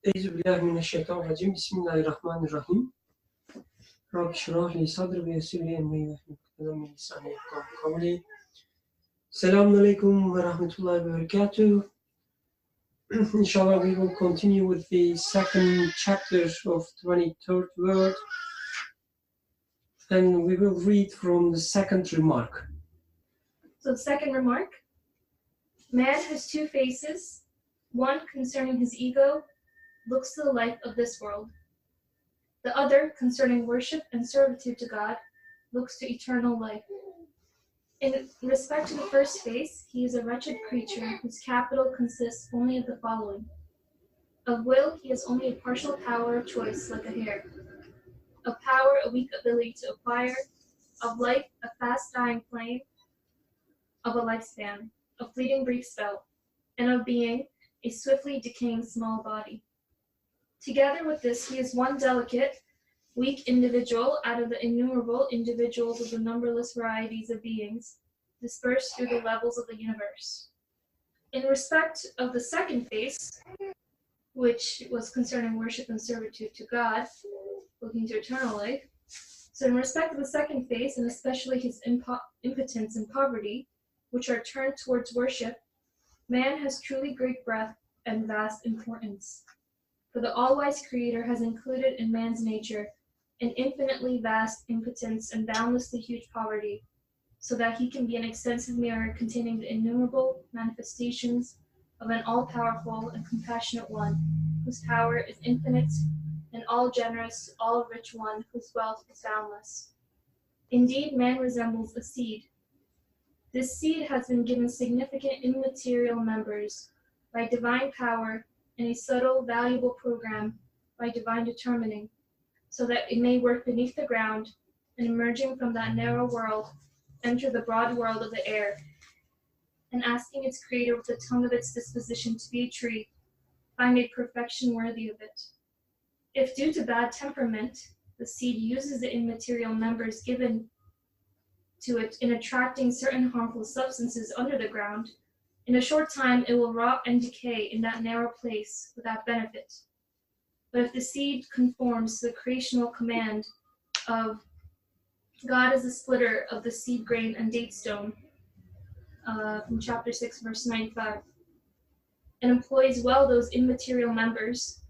Euzubillahimineşşeytanirracim. Bismillahirrahmanirrahim. Rabbi şrah li sadri ve yessir li emri ve hlul min lisani yefqahu kavli. Selamünaleyküm ve rahmetullahi ve berekatuh. Inshallah, we will continue with the second chapter of 23rd word, and we will read from the second remark. So the second remark: man has two faces, one concerning his ego, looks to the life of this world. The other, concerning worship and servitude to God, looks to eternal life. In respect to the first face, he is a wretched creature whose capital consists only of the following. Of will, he has only a partial power of choice, like a hair. Of power, a weak ability to acquire. Of life, a fast-dying flame. Of a lifespan, a fleeting brief spell. And of being, a swiftly decaying small body. Together with this, he is one delicate, weak individual out of the innumerable individuals of the numberless varieties of beings dispersed through the levels of the universe. In respect of the second face, which was concerning worship and servitude to God, looking to eternal life, so in respect of the second face, and especially his impotence and poverty, which are turned towards worship, man has truly great breadth and vast importance. For the all-wise Creator has included in man's nature an infinitely vast impotence and boundlessly huge poverty, so that he can be an extensive mirror containing the innumerable manifestations of an all-powerful and compassionate one, whose power is infinite, and all-generous, all-rich one, whose wealth is boundless. Indeed, man resembles a seed. This seed has been given significant immaterial members by divine power and a subtle, valuable program by divine determining, so that it may work beneath the ground, and emerging from that narrow world, enter the broad world of the air, and asking its Creator with the tongue of its disposition to be a tree, find a perfection worthy of it. If due to bad temperament, the seed uses the immaterial members given to it in attracting certain harmful substances under the ground, in a short time it will rot and decay in that narrow place without benefit. But if the seed conforms to the creational command of God as the splitter of the seed grain and date stone, from chapter 6, verse 95, and employs well those immaterial members,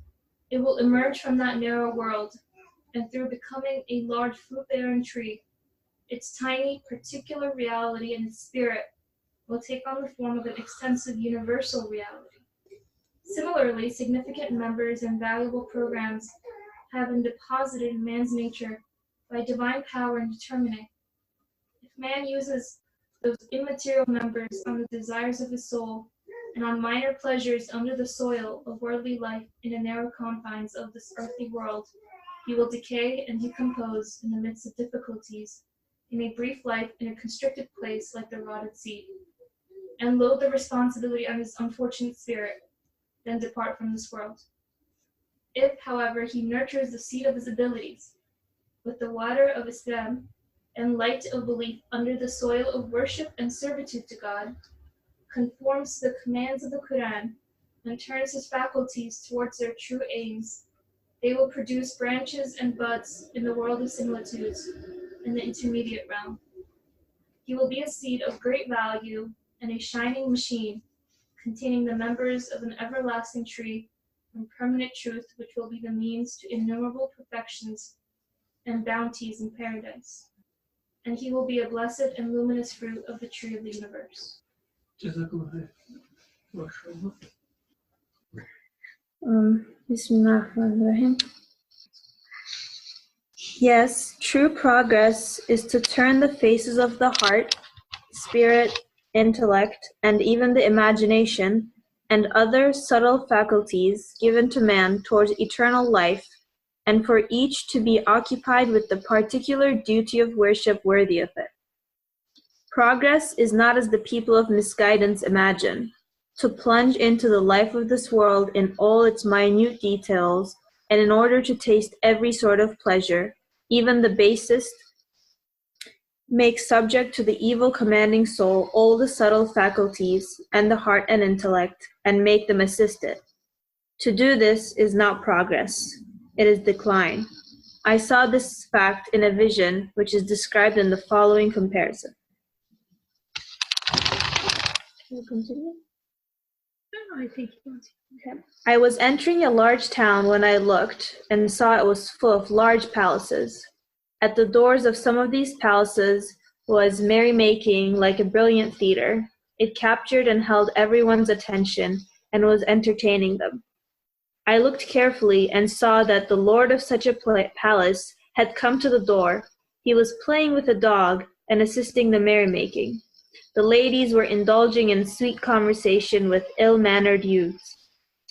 it will emerge from that narrow world, and through becoming a large fruit-bearing tree, its tiny particular reality and its spirit will take on the form of an extensive universal reality. Similarly, significant members and valuable programs have been deposited in man's nature by divine power and determining. If man uses those immaterial members on the desires of his soul and on minor pleasures under the soil of worldly life in the narrow confines of this earthly world, he will decay and decompose in the midst of difficulties, in a brief life in a constricted place like the rotted seed, and load the responsibility on his unfortunate spirit, then depart from this world. If, however, he nurtures the seed of his abilities with the water of Islam and light of belief under the soil of worship and servitude to God, conforms to the commands of the Quran, and turns his faculties towards their true aims, they will produce branches and buds in the world of similitudes, in the intermediate realm. He will be a seed of great value and a shining machine containing the members of an everlasting tree and permanent truth, which will be the means to innumerable perfections and bounties in paradise. And he will be a blessed and luminous fruit of the tree of the universe. Bismillahirrahmanirrahim. Yes, true progress is to turn the faces of the heart, spirit, intellect, and even the imagination, and other subtle faculties given to man towards eternal life, and for each to be occupied with the particular duty of worship worthy of it. Progress is not as the people of misguidance imagine, to plunge into the life of this world in all its minute details, and in order to taste every sort of pleasure, even the basest, make subject to the evil commanding soul all the subtle faculties and the heart and intellect, and make them assist it. To do this is not progress, it is decline. I saw this fact in a vision which is described in the following comparison. Can you continue? I think he wants to. Okay. I was entering a large town when I looked and saw it was full of large palaces. At the doors of some of these palaces was merrymaking like a brilliant theater. It captured and held everyone's attention and was entertaining them. I looked carefully and saw that the lord of such a palace had come to the door. He was playing with a dog and assisting the merrymaking. The ladies were indulging in sweet conversation with ill-mannered youths.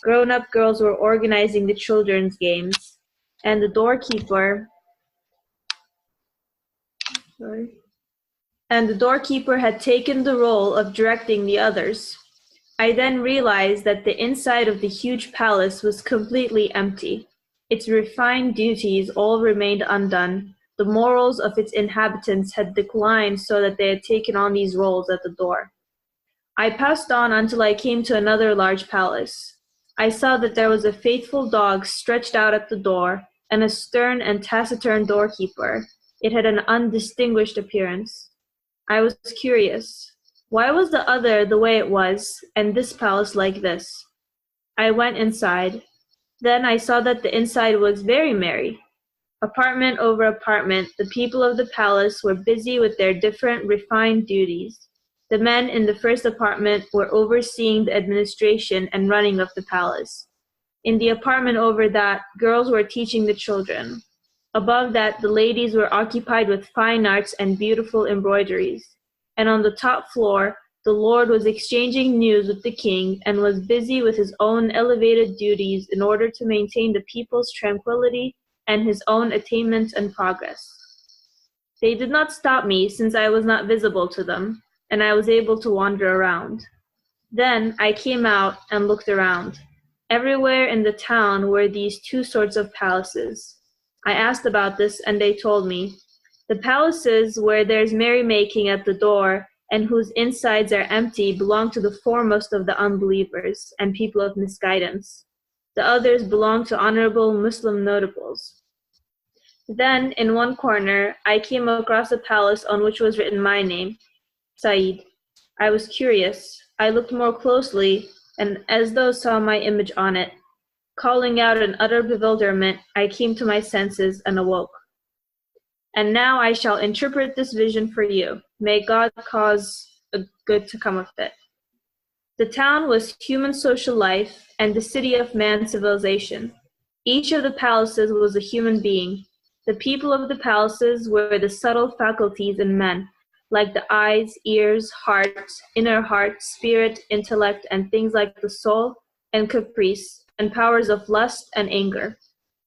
Grown-up girls were organizing the children's games, and the doorkeeper had taken the role of directing the others. I then realized that the inside of the huge palace was completely empty. Its refined duties all remained undone. The morals of its inhabitants had declined so that they had taken on these roles at the door. I passed on until I came to another large palace. I saw that there was a faithful dog stretched out at the door and a stern and taciturn doorkeeper. It had an undistinguished appearance. I was curious. Why was the other the way it was, and this palace like this? I went inside. Then I saw that the inside was very merry. Apartment over apartment, the people of the palace were busy with their different refined duties. The men in the first apartment were overseeing the administration and running of the palace. In the apartment over that, girls were teaching the children. Above that, the ladies were occupied with fine arts and beautiful embroideries. And on the top floor, the lord was exchanging news with the king and was busy with his own elevated duties in order to maintain the people's tranquility and his own attainments and progress. They did not stop me since I was not visible to them, and I was able to wander around. Then I came out and looked around. Everywhere in the town were these two sorts of palaces. I asked about this, and they told me, the palaces where there's merrymaking at the door and whose insides are empty belong to the foremost of the unbelievers and people of misguidance. The others belong to honorable Muslim notables. Then, in one corner, I came across a palace on which was written my name, Said. I was curious. I looked more closely, and as though saw my image on it. Calling out in utter bewilderment, I came to my senses and awoke. And now I shall interpret this vision for you. May God cause a good to come of it. The town was human social life and the city of man's civilization. Each of the palaces was a human being. The people of the palaces were the subtle faculties in men, like the eyes, ears, heart, inner heart, spirit, intellect, and things like the soul and caprice, and powers of lust and anger.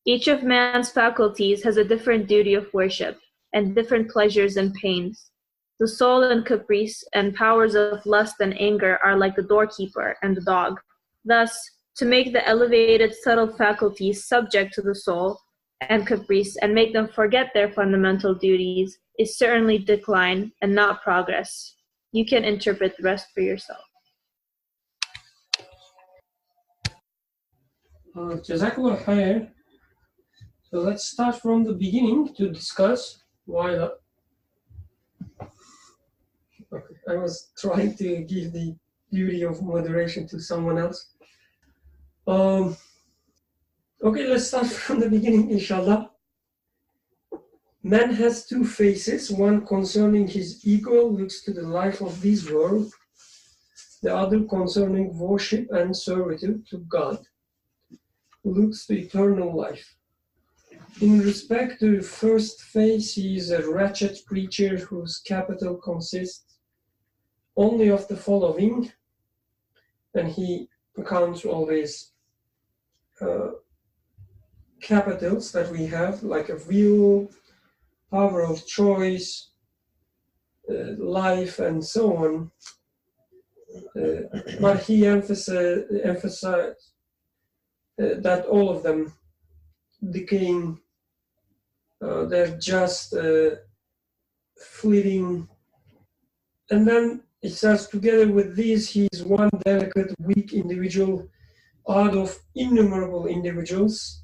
Each of man's faculties has a different duty of worship, and different pleasures and pains. The soul and caprice and powers of lust and anger are like the doorkeeper and the dog. Thus, to make the elevated subtle faculties subject to the soul and caprice and make them forget their fundamental duties is certainly decline and not progress. You can interpret the rest for yourself. Jazakallah khair. So let's start from the beginning to discuss why the... Okay, I was trying to give the duty of moderation to someone else. Okay, let's start from the beginning, inshallah. Man has two faces, one concerning his ego, looks to the life of this world, the other concerning worship and servitude to God, who looks to eternal life. In respect to the first face, he is a wretched creature whose capital consists only of the following, and he counts all these capitals that we have, like a will, power of choice, life, and so on. But he emphasized that all of them decaying, they're just fleeting. And then it says, together with these, he is one delicate, weak individual out of innumerable individuals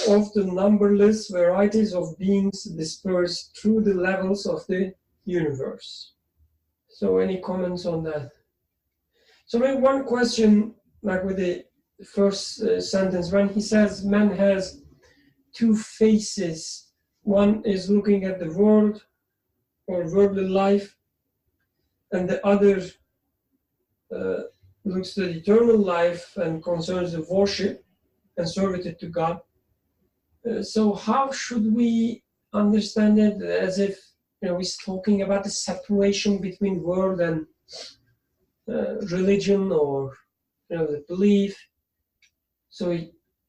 of the numberless varieties of beings dispersed through the levels of the universe. So any comments on that? So maybe one question, like with the first sentence, when he says man has two faces, one is looking at the world or worldly life, and the other looks to the eternal life and concerns the worship and servitude to God. So how should we understand it? As if he's talking about the separation between world and religion, or the belief. So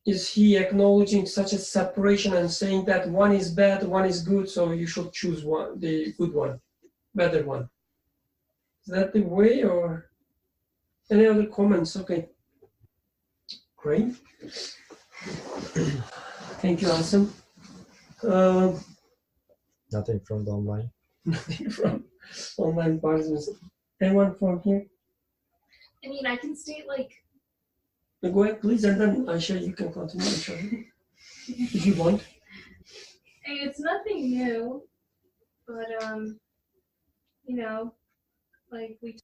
is he acknowledging such a separation and saying that one is bad, one is good, so you should choose one, the good one, better one? Is that the way, or any other comments? Okay, great. Thank you, Asim. Nothing from the online. Nothing from online participants. Anyone from here? I mean, I can state like, Go ahead, please, and then Aisha, you can continue, Aisha, if you want. it's nothing new, but like we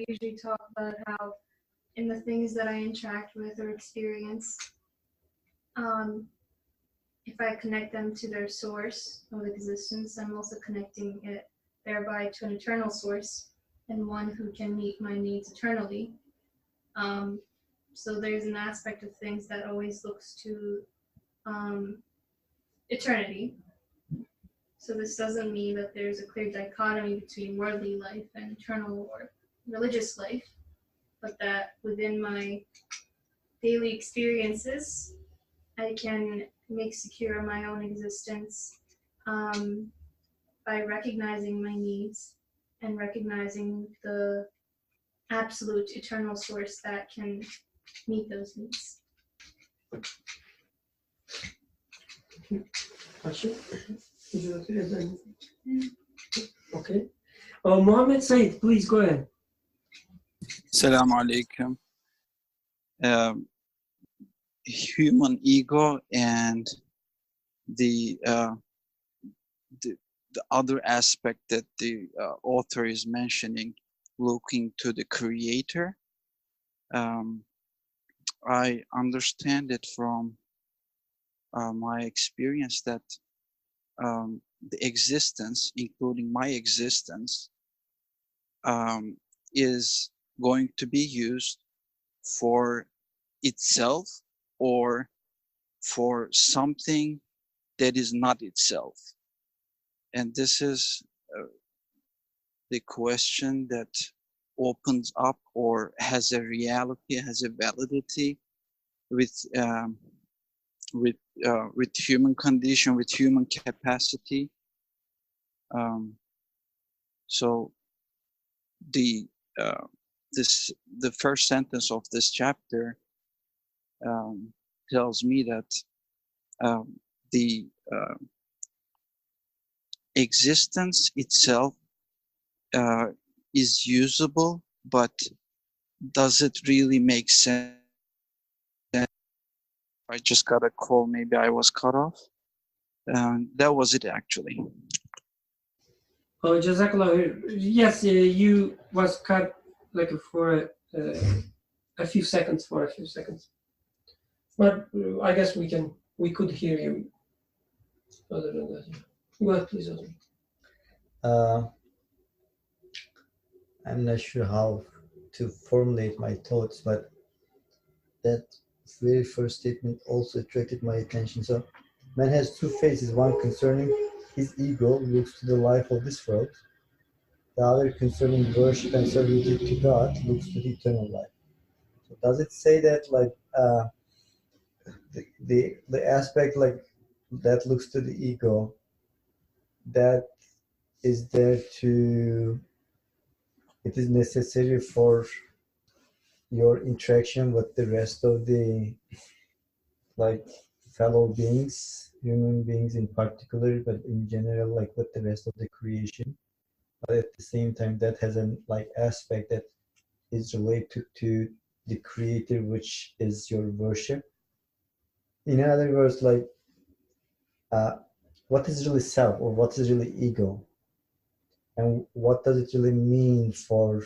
usually talk about how in the things that I interact with or experience, if I connect them to their source of existence, I'm also connecting it thereby to an eternal source and one who can meet my needs eternally. So there's an aspect of things that always looks to eternity. So this doesn't mean that there's a clear dichotomy between worldly life and eternal or religious life, but that within my daily experiences, I can make secure my own existence by recognizing my needs and recognizing the absolute eternal source that can meet those needs. Aisha, would you like to add anything? Okay. Mohammed Said, please go ahead. Assalamu alaikum. Human ego and the other aspect that the author is mentioning, looking to the creator. I understand it from my experience that the existence, including my existence, is going to be used for itself or for something that is not itself. And this is the question that opens up or has a reality, has a validity with human condition, with human capacity. So the first sentence of this chapter tells me that the existence itself is usable, but does it really make sense? I just got a call, maybe I was cut off. That was it actually. Oh, Jazakallah. Yes, you was cut like for a few seconds, But I guess we could hear you. Other than that, go ahead, please. I'm not sure how to formulate my thoughts, but that very first statement also attracted my attention. So, man has two faces, one concerning his ego, looks to the life of this world. The other concerning worship and servitude to God, looks to the eternal life. So does it say that like the aspect like that looks to the ego, that is there to, it is necessary for your interaction with the rest of the like fellow beings, human beings in particular, but in general, like with the rest of the creation. But at the same time, that has an like aspect that is related to the creator, which is your worship. In other words, like what is really self, or what is really ego, and what does it really mean for,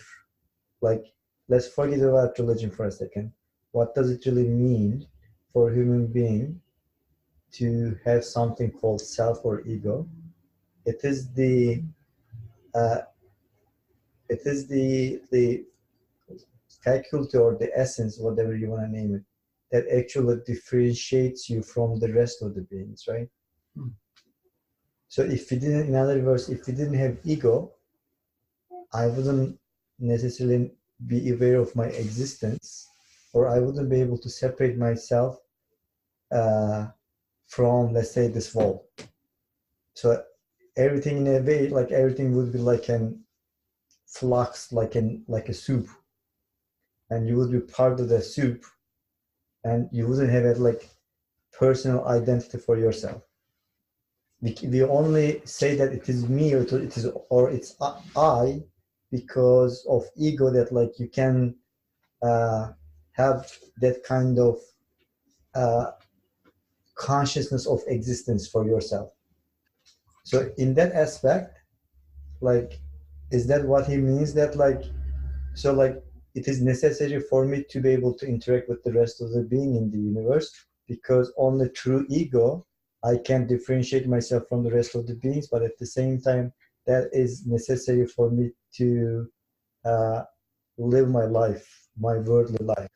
like, let's forget about religion for a second. What does it really mean for a human being to have something called self or ego? It is the faculty or the essence, whatever you want to name it, that actually differentiates you from the rest of the beings, right? So if we didn't, in other words, if we didn't have ego, I wouldn't necessarily be aware of my existence, or I wouldn't be able to separate myself from, let's say, this wall. So everything, in a way, like everything would be like an flux, like a soup, and you would be part of the soup, and you wouldn't have a like personal identity for yourself. We only say that it is me, or it's I, because of ego, that like you can have that kind of consciousness of existence for yourself. So in that aspect, like, is that what he means? That like, so like, it is necessary for me to be able to interact with the rest of the being in the universe, because only through ego I can differentiate myself from the rest of the beings, but at the same time, that is necessary for me to live my life, my worldly life.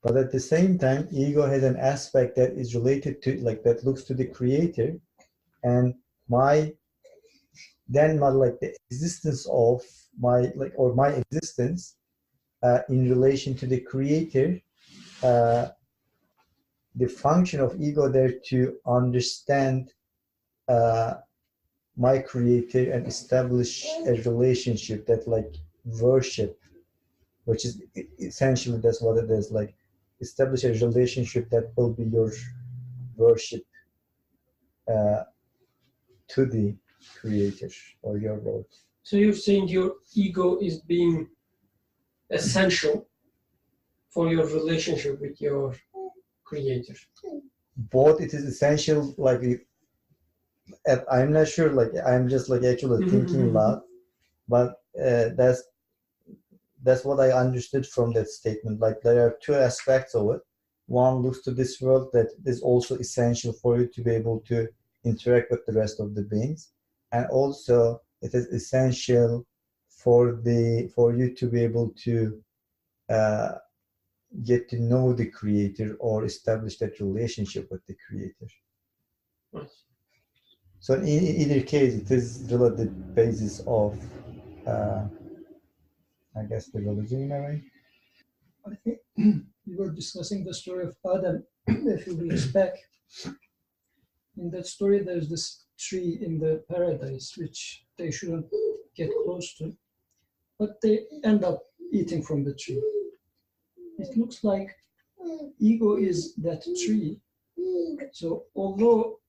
But at the same time, ego has an aspect that is related to, like, that looks to the creator, and my like the existence of my, like, or my existence in relation to the creator, the function of ego there to understand my creator and establish a relationship, that like worship, which is essentially, that's what it is, like establish a relationship that will be your worship to the creator or your Lord. So you're saying your ego is being essential for your relationship with your creator? Both, it is essential, like, I'm not sure, like, I'm just like actually thinking loud, but that's what I understood from that statement. Like, there are two aspects of it. One looks to this world, that is also essential for you to be able to interact with the rest of the beings, and also it is essential for you to be able to get to know the creator, or establish that relationship with the creator. So in either case, it is really the basis of, I guess, the religion in a way. I think we were discussing the story of Adam a few weeks back. In that story, there's this tree in the paradise which they shouldn't get close to, but they end up eating from the tree. It looks like ego is that tree. So although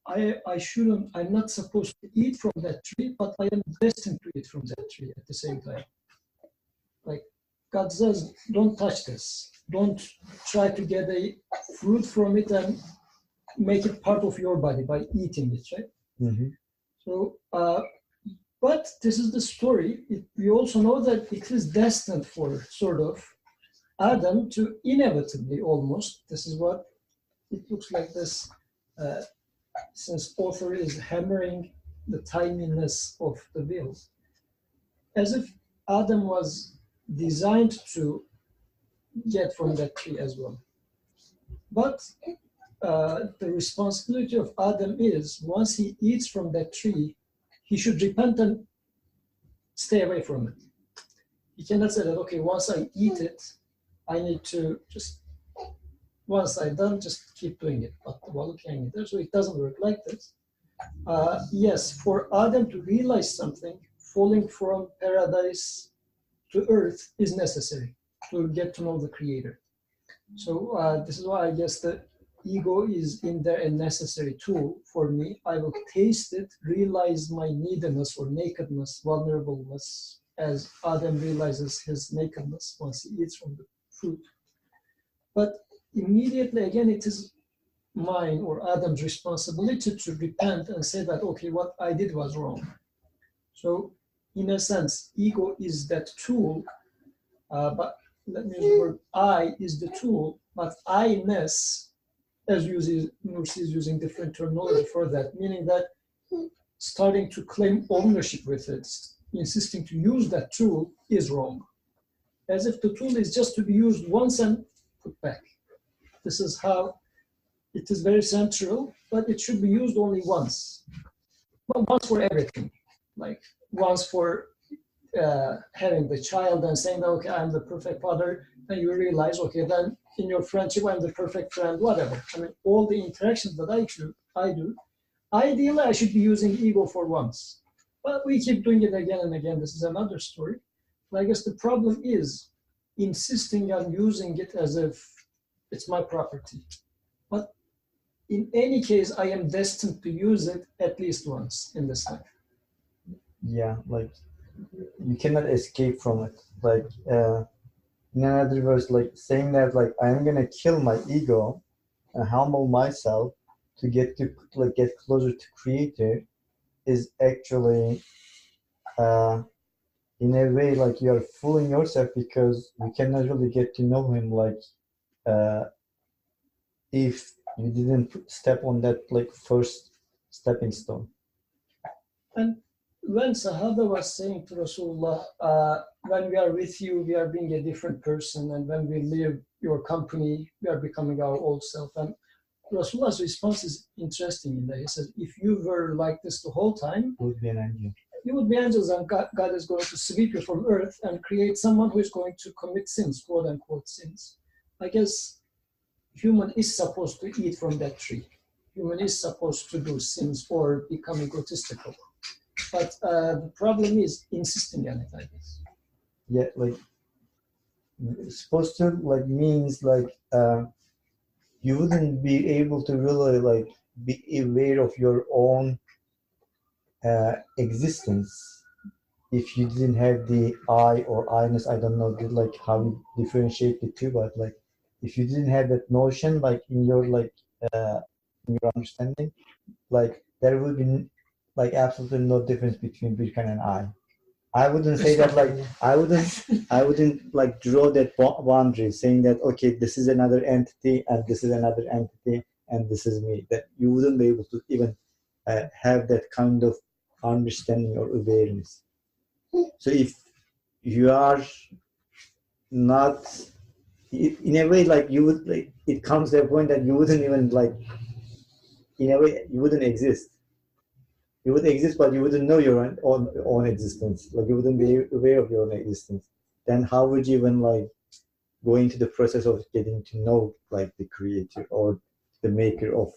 I'm not supposed to eat from that tree, but I am destined to eat from that tree at the same time. Like, God says, don't touch this. Don't try to get a fruit from it and make it part of your body by eating it, right? Mm-hmm. So, but this is the story. We also know that it is destined for sort of Adam to inevitably, almost, this is what it looks like this, since author is hammering the timeliness of the will, as if Adam was designed to get from that tree as well. But the responsibility of Adam is, once he eats from that tree, he should repent and stay away from it. He cannot say that, okay, once I eat it, I need to just, once I'm done, just keep doing it. But so it doesn't work like this. Yes, for Adam to realize something, falling from paradise to earth is necessary to get to know the creator. So this is why I guess the ego is in there, a necessary tool for me. I will taste it, realize my neediness or nakedness, vulnerableness, as Adam realizes his nakedness once he eats from the fruit. But immediately again, it is mine or Adam's responsibility to repent and say that, okay, what I did was wrong. So in a sense, ego is that tool, but let me use the word I is the tool, but I-ness, as Nursi is using different terminology for that, meaning that starting to claim ownership with it, insisting to use that tool is wrong. As if the tool is just to be used once and put back. This is how it is very central, but it should be used only once. But once for everything, like once for having the child and saying, okay, I'm the perfect father, and you realize, okay, then in your friendship, I'm the perfect friend, whatever. I mean, all the interactions that I do, ideally, I should be using ego for once. But we keep doing it again and again. This is another story. But I guess the problem is insisting on using it as if it's my property. But in any case, I am destined to use it at least once in this life. Yeah, like you cannot escape from it. Like in another verse, like saying that like I'm gonna kill my ego and humble myself to get closer to Creator is actually in a way like you are fooling yourself, because you cannot really get to know Him like if you didn't step on that like first stepping stone. And when Sahaba was saying to Rasulullah, when we are with you, we are being a different person, and when we leave your company, we are becoming our old self. And Rasulullah's response is interesting in that he says, if you were like this the whole time, You would be an angel. you would be angels, and God is going to sweep you from earth and create someone who is going to commit sins, quote unquote sins. I guess human is supposed to eat from that tree. Human is supposed to do sins or become egotistical. But the problem is insisting on it, I guess. Yeah, like supposed to like means like you wouldn't be able to really like be aware of your own existence if you didn't have the I or I-ness. I don't know like how you differentiate the two, but like if you didn't have that notion like in your like in your understanding, like there would be like absolutely no difference between Birkan and I. I wouldn't say that like I wouldn't like draw that boundary saying that okay, this is another entity and this is another entity and this is me. That you wouldn't be able to even have that kind of understanding or awareness. So if you are not in a way like you would like, it comes to a point that you wouldn't even like in a way you wouldn't exist. You would exist, but you wouldn't know your own existence. Like you wouldn't be aware of your own existence. Then how would you even like go into the process of getting to know like the Creator or the maker of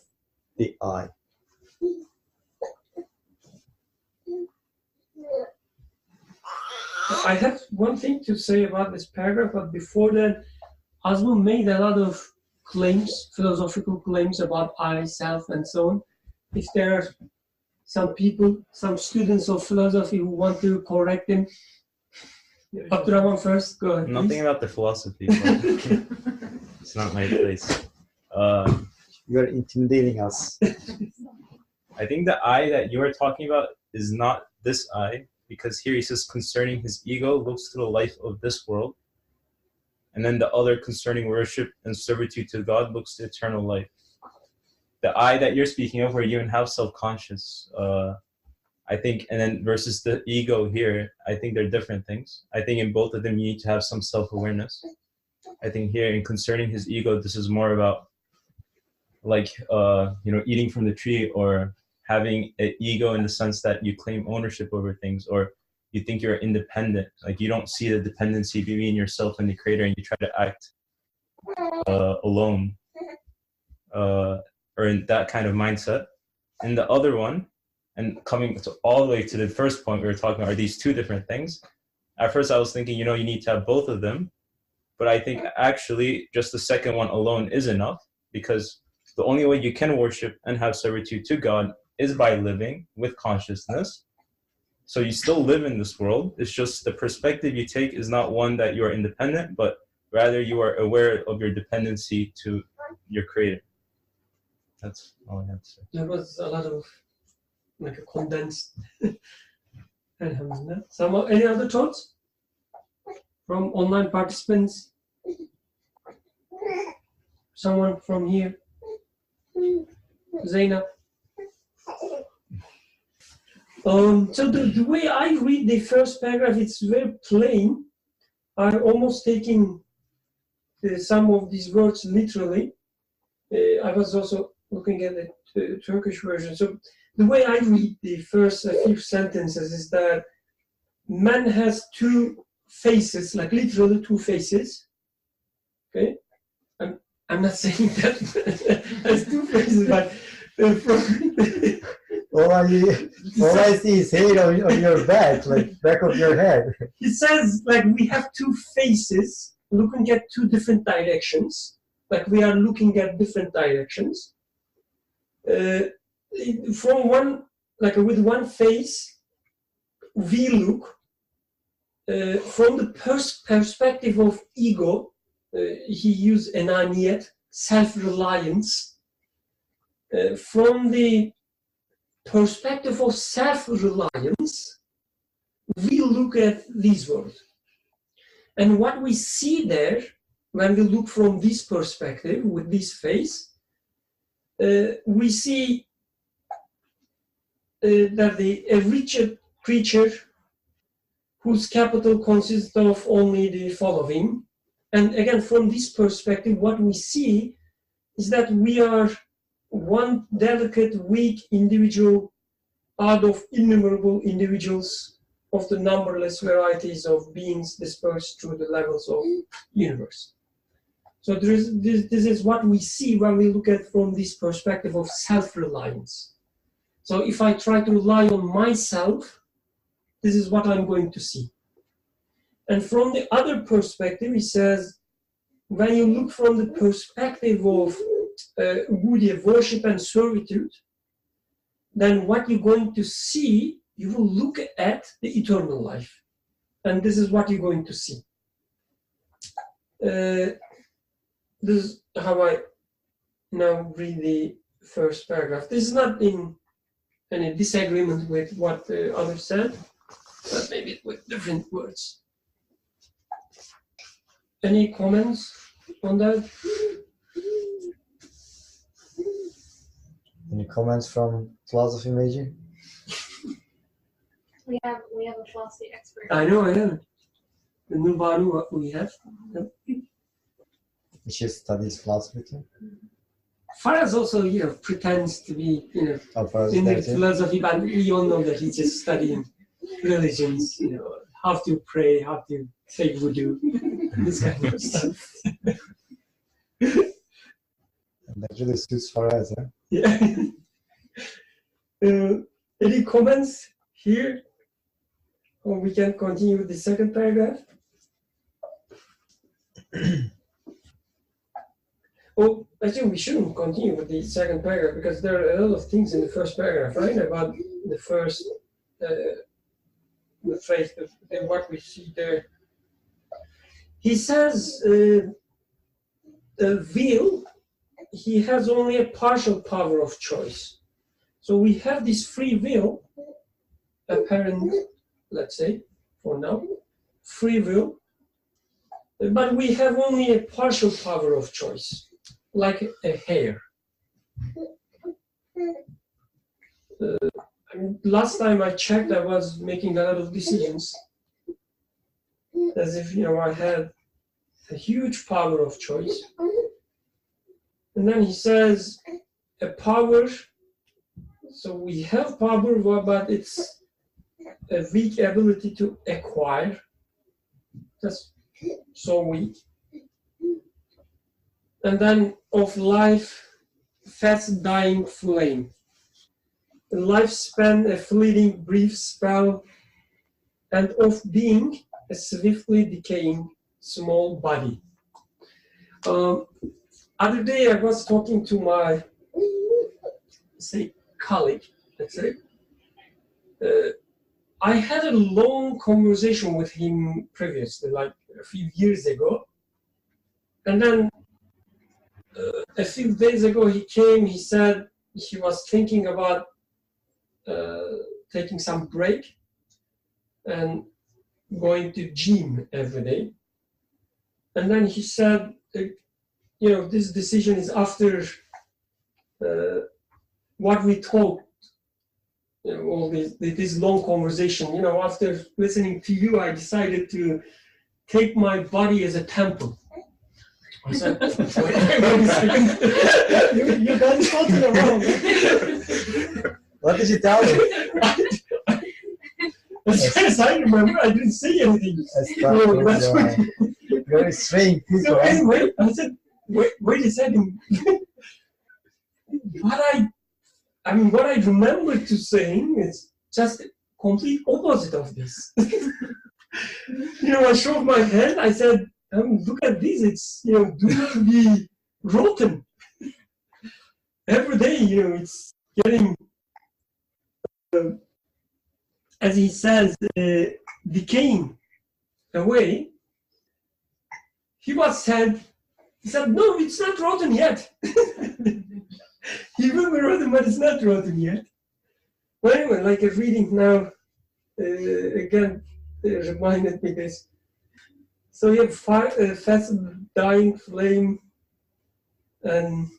the I? I have one thing to say about this paragraph, but before that, Azmu made a lot of claims, philosophical claims about I, self, and so on. If there are some people, some students of philosophy who want to correct him, Abdurrahman first, go ahead. Nothing about the philosophy, but it's not my place. You are intimidating us. I think the I that you are talking about is not this I, because here he says concerning his ego looks to the life of this world, and then the other concerning worship and servitude to God looks to eternal life. The I that you're speaking of, where you even have self-conscious, I think, and then versus the ego here, I think they're different things. I think in both of them you need to have some self-awareness. I think here in concerning his ego, this is more about like eating from the tree, or having an ego in the sense that you claim ownership over things, or you think you're independent. Like you don't see the dependency between yourself and the Creator, and you try to act alone. Or in that kind of mindset. And the other one, and coming to all the way to the first point we were talking about, are these two different things. At first I was thinking, you need to have both of them, but I think actually just the second one alone is enough, because the only way you can worship and have servitude to God is by living with consciousness. So you still live in this world, it's just the perspective you take is not one that you are independent, but Rather, you are aware of your dependency to your Creator. That's all I have to say. There was a lot of, like a condensed. Alhamdulillah. Any other thoughts from online participants? Someone from here? Zainab? So the way I read the first paragraph, it's very plain. I'm almost taking some of these words literally. I was also looking at the Turkish version. So the way I read the first few sentences is that man has two faces, like literally two faces. Okay, I'm not saying that has two faces, but all I see is hair on your back, like back of your head. He says like we have two faces looking at two different directions, like we are looking at different directions. From one, like with one face, we look from the perspective of ego. He used enaniyet, self-reliance. From the perspective of self-reliance, we look at this world. And what we see there, when we look from this perspective, with this face, we see that a richer creature whose capital consists of only the following. And again, from this perspective, what we see is that we are one delicate, weak individual out of innumerable individuals of the numberless varieties of beings dispersed through the levels of universe. So this is what we see when we look at from this perspective of self-reliance. So if I try to rely on myself, this is what I'm going to see. And from the other perspective, he says, when you look from the perspective of worship and servitude, then what you're going to see, you will look at the eternal life. And this is what you're going to see. This is how I now read the first paragraph. This is not in any disagreement with what the others said, but maybe with different words. Any comments on that? Any comments from philosophy major? We have a philosophy expert. I know. The Nubaru, what we have. She studies philosophy too. Faraz also, pretends to be, Oh, Faraz in the is there too? philosophy, but we all know that he's just studying religions, how to pray, how to say wudu, this kind of stuff. And that really suits Faraz, huh? Yeah. Any comments here? Or we can continue with the second paragraph. Oh, actually, we shouldn't continue with the second paragraph because there are a lot of things in the first paragraph, right? About the first, the phrase, what we see there. He says, the will, he has only a partial power of choice. So we have this free will, apparent, let's say, for now, free will, but we have only a partial power of choice, like a hair. Last time I checked, I was making a lot of decisions, as if, I had a huge power of choice. And then he says, a power, so we have power, but it's a weak ability to acquire. That's so weak. And then of life, fast dying flame. A lifespan, a fleeting brief spell, and of being a swiftly decaying small body. Other day I was talking to my, colleague, let's say. I had a long conversation with him previously, like a few years ago. And then a few days ago he came, he said he was thinking about taking some break and going to gym every day. And then he said, this decision is after what we talked, all this long conversation. After listening to you, I decided to take my body as a temple. I said, wait a second. You got it totally wrong. What did you tell me? As far as I remember, I didn't say anything. Very strange people. So anyway, I said, wait a second. What I remember to saying is just the complete opposite of this. I showed my hand. I said, look at this. It's do not be rotten. Every day, it's getting, as he says, decaying away. He said, no, it's not rotten yet. He will be rotten, but it's not rotten yet. Well, anyway, like a reading now, again, reminded me this. So you have fast dying flame and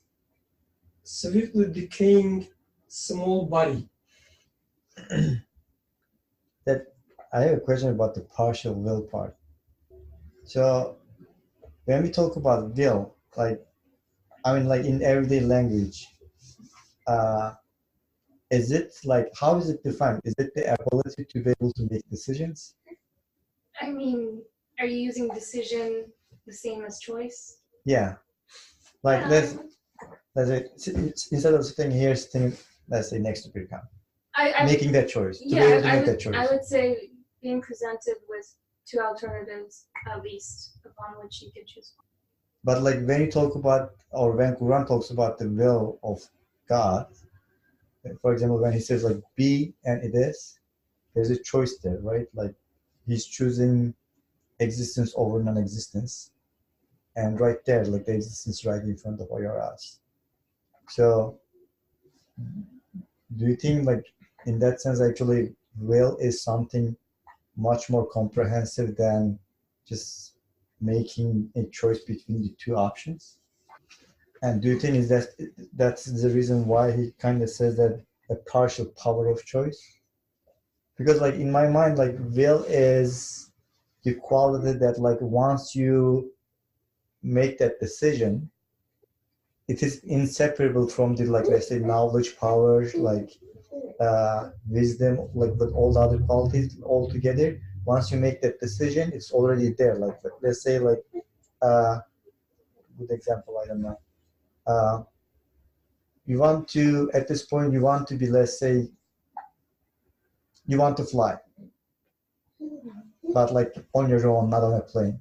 swiftly decaying small body. I have a question about the partial will part. So when we talk about will, like in everyday language, is it like, how is it defined? Is it the ability to be able to make decisions? I mean, are you using decision the same as choice? Yeah. Like let's say instead of sitting here, sitting, let's say next to Birkan, making that choice. To be able to make that choice. I would say being presented with two alternatives at least upon which you could choose one. But like when you talk about, or when Quran talks about the will of God, for example, when he says like be and it is, there's a choice there, right? Like he's choosing existence over non-existence, and right there, like the existence right in front of your eyes. So do you think like in that sense actually will is something much more comprehensive than just making a choice between the two options? And do you think that's the reason why he kind of says that a partial power of choice? Because like in my mind, like will is the quality that like once you make that decision, it is inseparable from the, like, let's say knowledge, power, like wisdom, like with all the other qualities all together. Once you make that decision, it's already there. Like let's say like good example, I don't know. You want to, at this point, you want to be, let's say, you want to fly, but like on your own, not on a plane.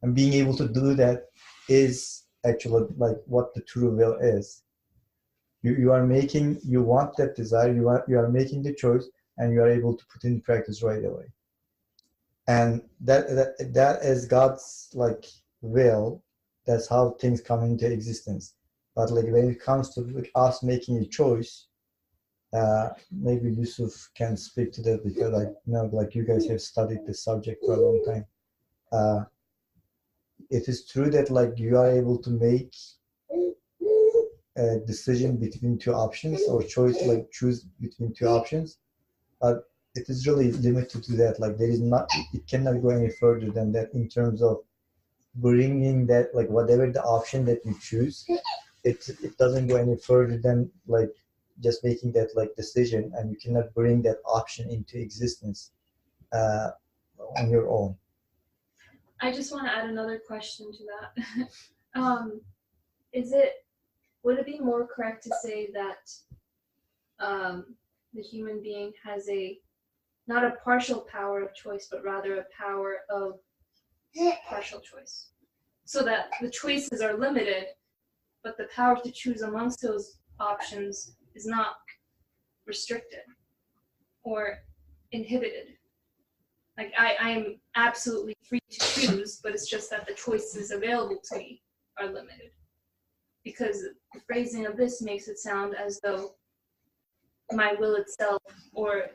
And being able to do that is actually like what the true will is. You are making, you want that desire, you are making the choice, and you are able to put in practice right away. And that is God's like will. That's how things come into existence. But like when it comes to like us making a choice, maybe Yusuf can speak to that, because I know like you guys have studied this subject for a long time. It is true that like you are able to make a decision between two options, or choose between two options, but it is really limited to that. Like there is not, it cannot go any further than that in terms of bringing that, like whatever the option that you choose, it doesn't go any further than like just making that like decision, and you cannot bring that option into existence on your own. I just want to add another question to that. Would it be more correct to say that the human being has not a partial power of choice, but rather a power of partial choice? So that the choices are limited, but the power to choose amongst those options is not restricted or inhibited. Like I am absolutely free to choose, but it's just that the choice is available to me are limited. Because the phrasing of this makes it sound as though my will itself, or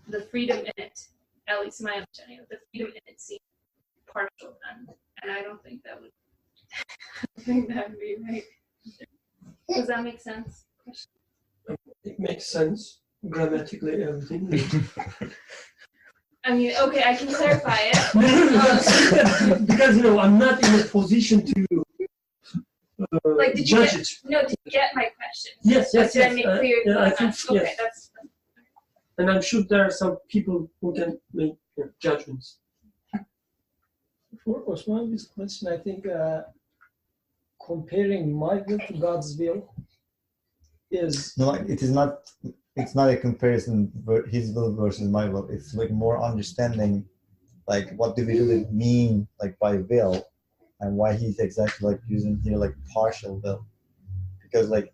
the freedom in it, at least my understanding of the freedom in it, seems partial, and I don't think that would. I think that would be right. Does that make sense? It makes sense grammatically, everything. I mean, okay, I can clarify it. Because I'm not in a position to Like, did you judge get, it. no, did you get my question? Yes, yes, Did I yes. make clear? Yeah, I think Okay, yes. that's. And I'm sure there are some people who can make judgments. For Osman's question, I think comparing my will to God's will is No, it is not. It's not a comparison. His will versus my will. It's like more understanding, like what do we really mean, like by will, and why he's exactly like using here like partial will, because like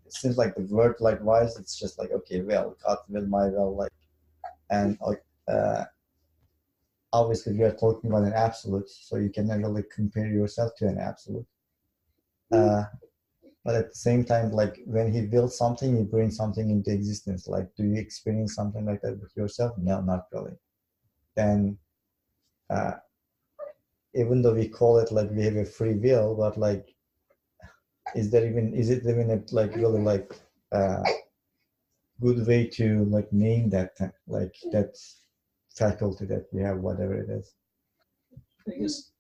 it seems like the word like wise, it's just like okay, will, God's will, my will, like, and like obviously we are talking about an absolute, so you can never really compare yourself to an absolute. But at the same time, like when he builds something, he brings something into existence. Like, do you experience something like that with yourself? No, not really. Then, even though we call it like we have a free will, but like, is it even a, like really like good way to like name that like that faculty that we have, whatever it is? I guess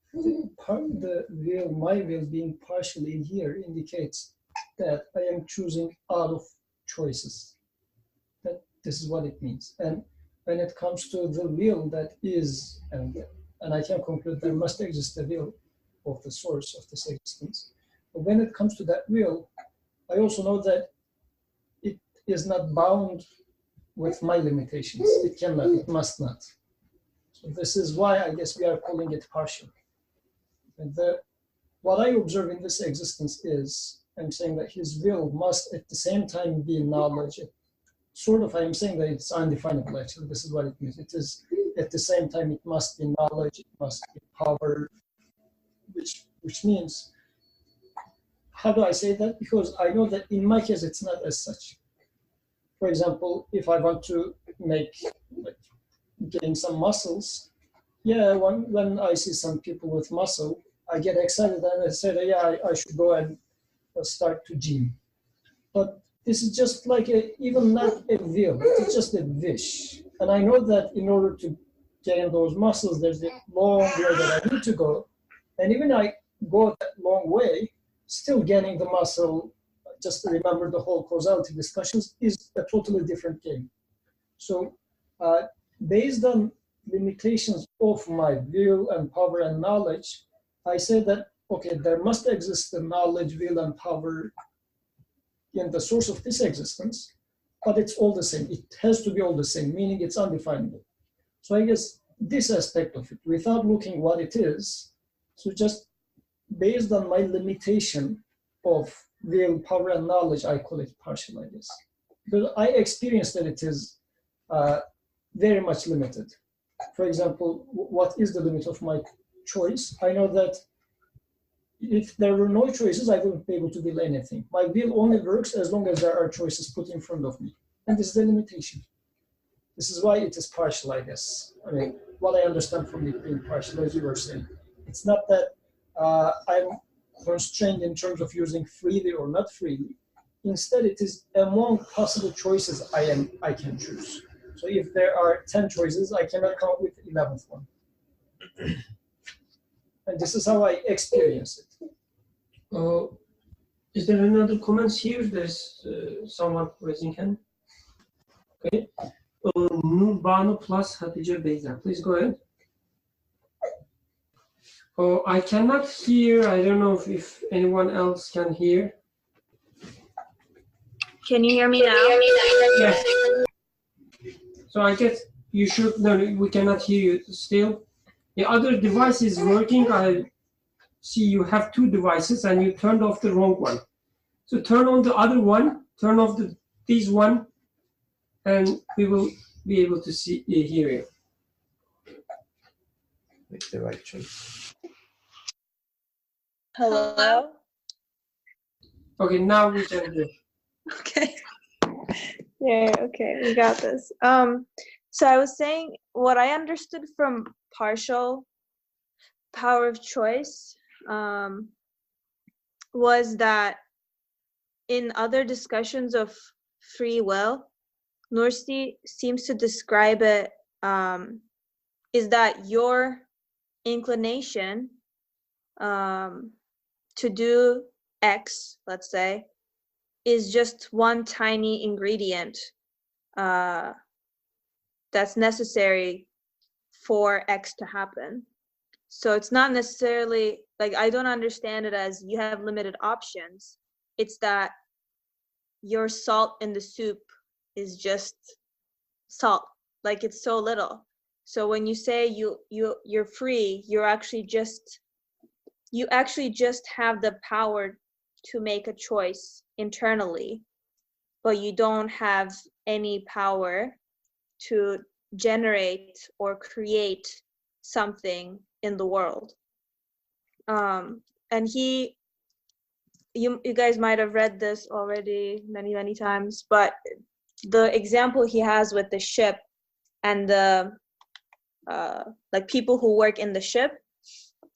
part of the will, my will being partially in here indicates that I am choosing out of choices. That this is what it means. And when it comes to the will that is, and I can conclude there must exist a will of the source of this existence. But when it comes to that will, I also know that it is not bound with my limitations. It cannot, it must not. So this is why I guess we are calling it partial. And what I observe in this existence is, I'm saying that his will must at the same time be knowledge. Sort of, I am saying that it's undefinable actually. This is what it means. It is at the same time, it must be knowledge, it must be power, which means, how do I say that? Because I know that in my case, it's not as such. For example, if I want to gain some muscles, yeah, when I see some people with muscle, I get excited and I say, yeah, I should go and start to gym. But this is just like even not a will, it's just a wish. And I know that in order to gain those muscles, there's a long way that I need to go. And even I go that long way, still gaining the muscle, just to remember the whole causality discussions, is a totally different game. So based on limitations of my will and power and knowledge, I say that, okay, there must exist the knowledge, will, and power in the source of this existence, but it's all the same. It has to be all the same, meaning it's undefinable. So I guess this aspect of it, without looking what it is, so just based on my limitation of will, power, and knowledge, I call it partial, I guess. Because I experience that it is very much limited. For example, what is the limit of my choice? I know that if there were no choices, I wouldn't be able to will anything. My will only works as long as there are choices put in front of me. And this is the limitation. This is why it is partial, I guess. I mean, what I understand from it being partial, as you were saying, it's not that I'm constrained in terms of using freely or not freely. Instead, it is among possible choices I can choose. So if there are 10 choices, I cannot come up with the 11th one. And this is how I experience it. Is there another comments here? There's someone raising hand. Okay. Nur Banu plus Hatice Beyza. Please go ahead. Oh, I cannot hear. I don't know if anyone else can hear. Can you hear me now? Yes. So I guess you should. No, we cannot hear you still. The other device is working. I see you have two devices and you turned off the wrong one. So turn on the other one, turn off this one, and we will be able to hear you. Make the right choice. Hello? Okay, now we can do. Okay. Yeah, okay, we got this. So I was saying what I understood from partial power of choice was that in other discussions of free will, Nursi seems to describe it is that your inclination to do X, let's say, is just one tiny ingredient that's necessary for X to happen. So it's not necessarily, like, I don't understand it as you have limited options. It's that your salt in the soup is just salt, like it's so little. So when you say you're free, you actually just have the power to make a choice internally, but you don't have any power to generate or create something in the world. And you guys might have read this already many times, but the example he has with the ship and the like people who work in the ship,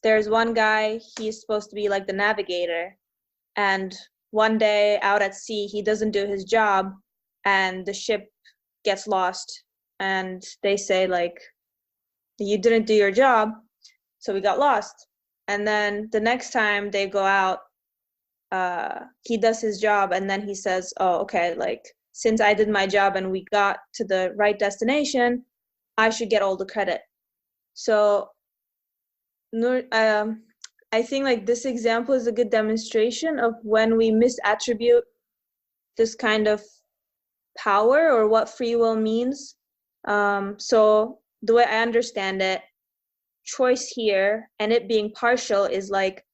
there's one guy, he's supposed to be like the navigator, and one day out at sea he doesn't do his job and the ship gets lost, and they say like, you didn't do your job, so we got lost. And then the next time they go out, he does his job, and then he says, oh, okay, like, since I did my job and we got to the right destination, I should get all the credit. So I think like this example is a good demonstration of when we misattribute this kind of power or what free will means. So the way I understand it, choice here and it being partial is like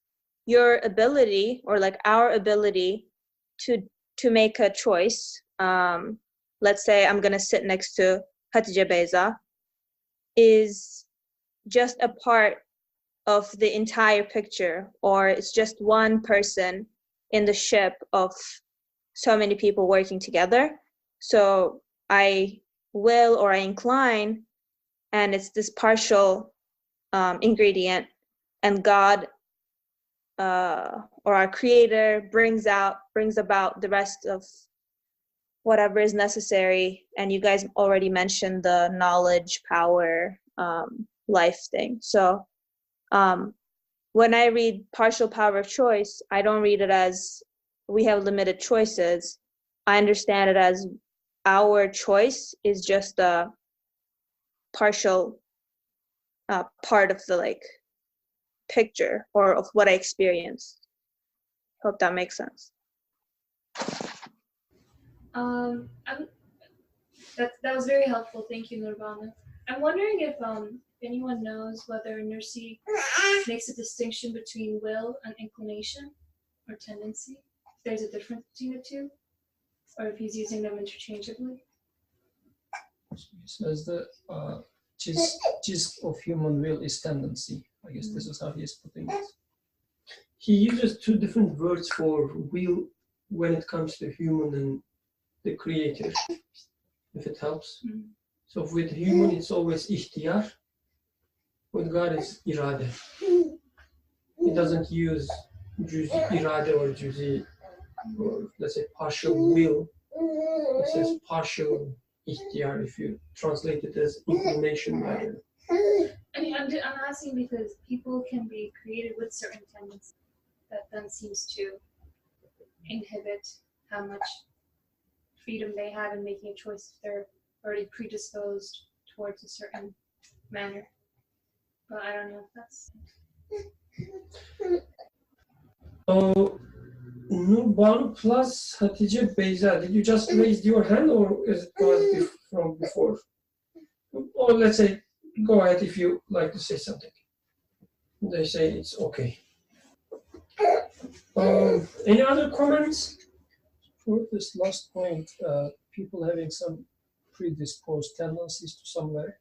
your ability, or like our ability to make a choice. Let's say I'm gonna sit next to Hatice Beyza, is just a part of the entire picture, or it's just one person in the ship of so many people working together. So I will or I incline, and it's this partial ingredient, and God or our creator brings about the rest of whatever is necessary. And you guys already mentioned the knowledge, power, life thing. So when I read partial power of choice, I don't read it as we have limited choices. I understand it as our choice is just a partial part of the like picture or of what I experienced. Hope that makes sense. That was very helpful. Thank you, Nurbana. I'm wondering if anyone knows whether Nursi makes a distinction between will and inclination or tendency. If there's a difference between the two, or if he's using them interchangeably. He says the gist of human will is tendency. I guess this is how he is putting it. He uses two different words for will when it comes to human and the creator, if it helps. Mm. So with human, it's always ihtiyar. With God, it's irade. He doesn't use juzi irade or juzi, or let's say partial will. It says partial ihtiyar if you translate it as inclination rather. I mean, I'm asking because people can be created with certain tendencies that then seems to inhibit how much freedom they have in making a choice if they're already predisposed towards a certain manner. But I don't know if that's... So, Nurbanu plus Hatice Beyza, did you just raise your hand or is it was from before? Or let's say, go ahead if you like to say something. They say it's okay. Any other comments? For this last point, people having some predisposed tendencies to somewhere,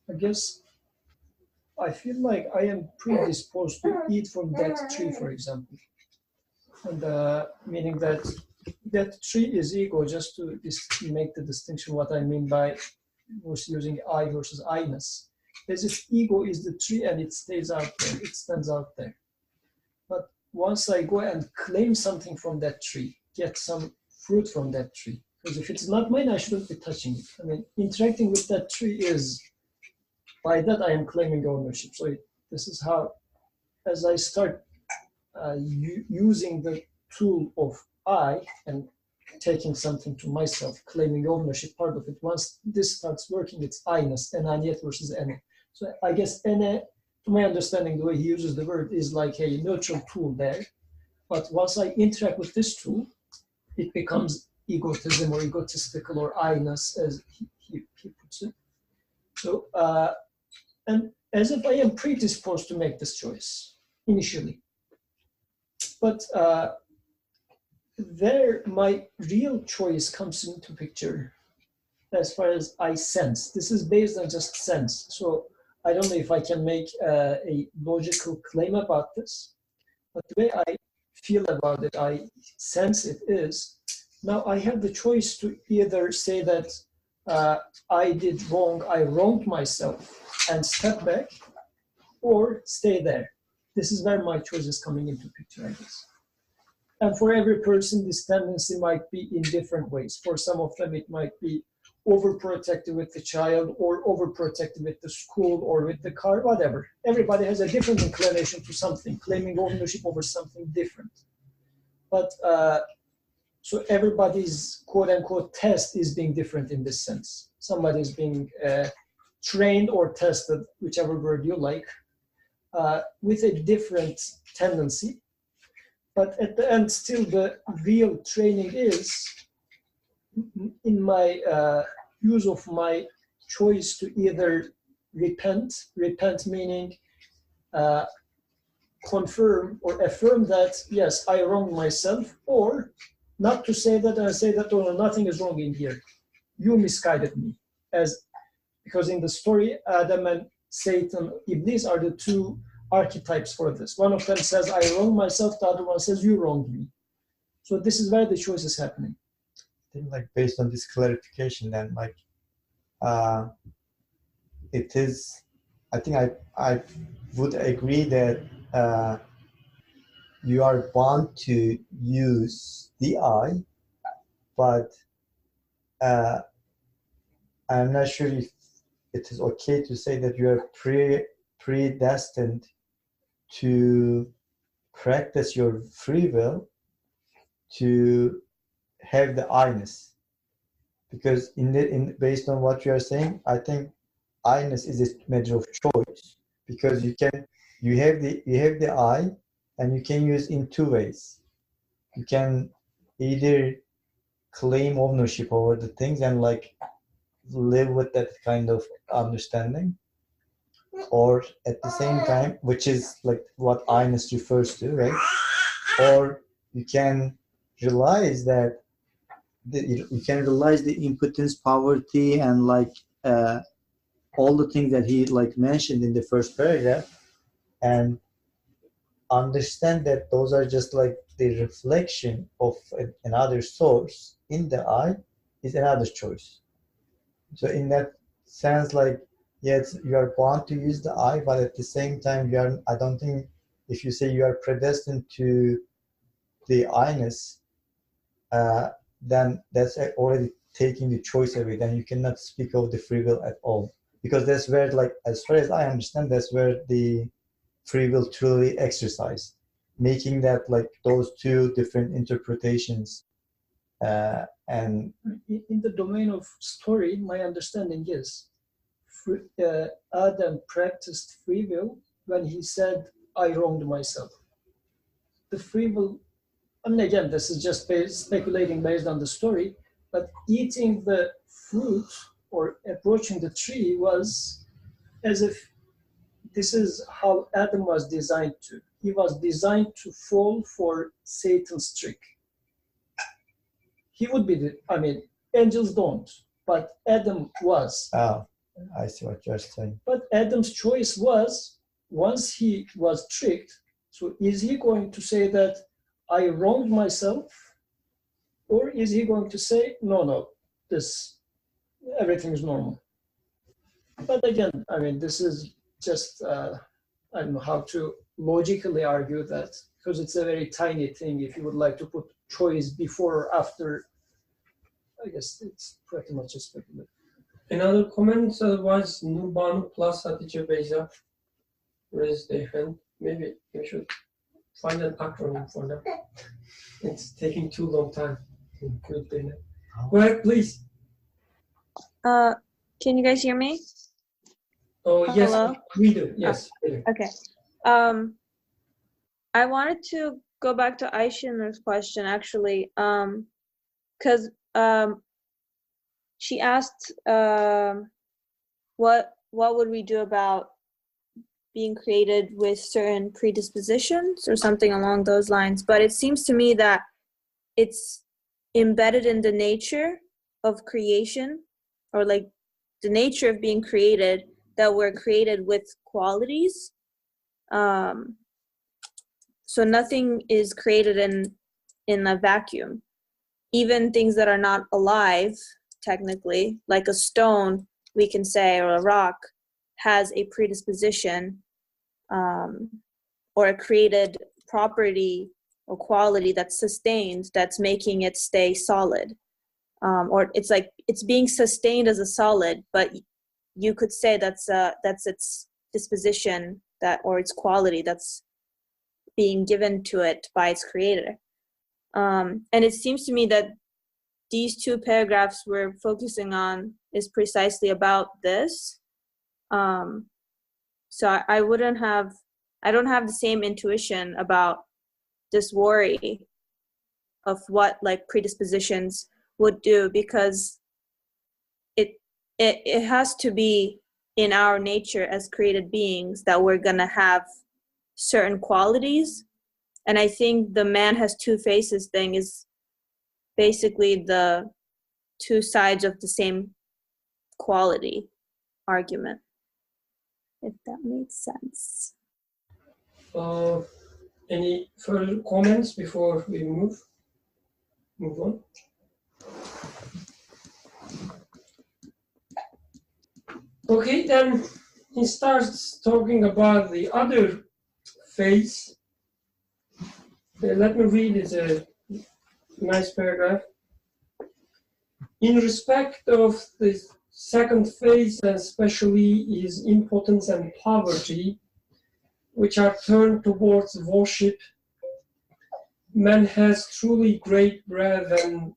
I guess I feel like I am predisposed to eat from that tree, for example. and meaning that that tree is ego. Just to make the distinction, what I mean by was using I versus I-ness, as if ego is the tree and it stays out there, it stands out there. But once I go and claim something from that tree, get some fruit from that tree, because if it's not mine, I shouldn't be touching it. I mean, interacting with that tree is, by that I am claiming ownership. So this is how, as I start using the tool of I and taking something to myself, claiming ownership, part of it, once this starts working, it's I-ness, enaniyet versus ene. So I guess ene, to my understanding, the way he uses the word is like a neutral tool there. But once I interact with this tool, it becomes egotism or egotistical or I-ness, as he puts it. So, and as if I am predisposed to make this choice initially. But there, my real choice comes into picture as far as I sense. This is based on just sense. So I don't know if I can make a logical claim about this, but the way I feel about it, I sense it is, now I have the choice to either say that I did wrong, I wronged myself and step back, or stay there. This is where my choice is coming into picture, I guess. And for every person, this tendency might be in different ways. For some of them, it might be overprotective with the child, or overprotective with the school, or with the car, whatever. Everybody has a different inclination to something, claiming ownership over something different. But so everybody's quote-unquote test is being different in this sense. Somebody is being trained or tested, whichever word you like, with a different tendency. But at the end, still the real training is in my use of my choice to either repent meaning confirm or affirm that, yes, I wronged myself, or not to say that and say that, oh, no, nothing is wrong in here. You misguided me. Because in the story, Adam and Satan, Iblis are the two archetypes for this. One of them says, I wronged myself, the other one says, you wronged me. So this is where the choice is happening. I think, like, based on this clarification, then, like, it is, I think I would agree that you are bound to use the I, but I'm not sure if it is okay to say that you are predestined to practice your free will to have the I-ness. Because based on what you are saying, I think I-ness is a matter of choice, because you have the I, and you can use in two ways. You can either claim ownership over the things and like live with that kind of understanding, or at the same time, which is like what I-ness refers to, right? Or you can realize that you can realize the impotence, poverty, and like all the things that he like mentioned in the first paragraph, and understand that those are just like the reflection of another source in the I is another choice. So in that sense, like, yes, you are bound to use the I, but at the same time, I don't think if you say you are predestined to the I-ness, then that's already taking the choice away. Then you cannot speak of the free will at all, because that's where, like, as far as I understand, that's where the free will truly exercised, making that like those two different interpretations. And in the domain of story, my understanding is Adam practiced free will when he said, I wronged myself. The free will, I mean, again, this is just speculating based on the story, but eating the fruit or approaching the tree was as if this is how Adam was designed to. He was designed to fall for Satan's trick. He would be angels don't, but Adam was. Oh, I see what you're saying. But Adam's choice was, once he was tricked, so is he going to say that I wronged myself? Or is he going to say, no, everything is normal? But again, I mean, this is just, I don't know how to logically argue that, because it's a very tiny thing. If you would like to put choice before or after, I guess it's pretty much a speculative. Another comment was Nurbanu plus Hatice Beyza raised their hand. Maybe we should find an acronym for them. It's taking too long time. Go ahead, please. Can you guys hear me? Oh, yes, Hello? we do. Yes, we do. Okay. I wanted to go back to Aishin's question actually, because she asked what would we do about being created with certain predispositions or something along those lines. But it seems to me that it's embedded in the nature of creation, or like the nature of being created, that we're created with qualities. So nothing is created in a vacuum. Even things that are not alive, technically, like a stone, we can say, or a rock, has a predisposition or a created property or quality that's sustained, that's making it stay solid. Or it's like it's being sustained as a solid, but you could say that's its disposition, that, or its quality that's being given to it by its creator. And it seems to me that these two paragraphs we're focusing on is precisely about this. So I don't have the same intuition about this worry of what like predispositions would do, because it has to be in our nature as created beings that we're gonna have certain qualities. And I think the man has two faces thing is basically the two sides of the same quality argument, if that makes sense. Any further comments before we move on? Okay, then he starts talking about the other phase. Let me read it, a nice paragraph. In respect of the second phase, especially his impotence and poverty, which are turned towards worship, man has truly great breadth and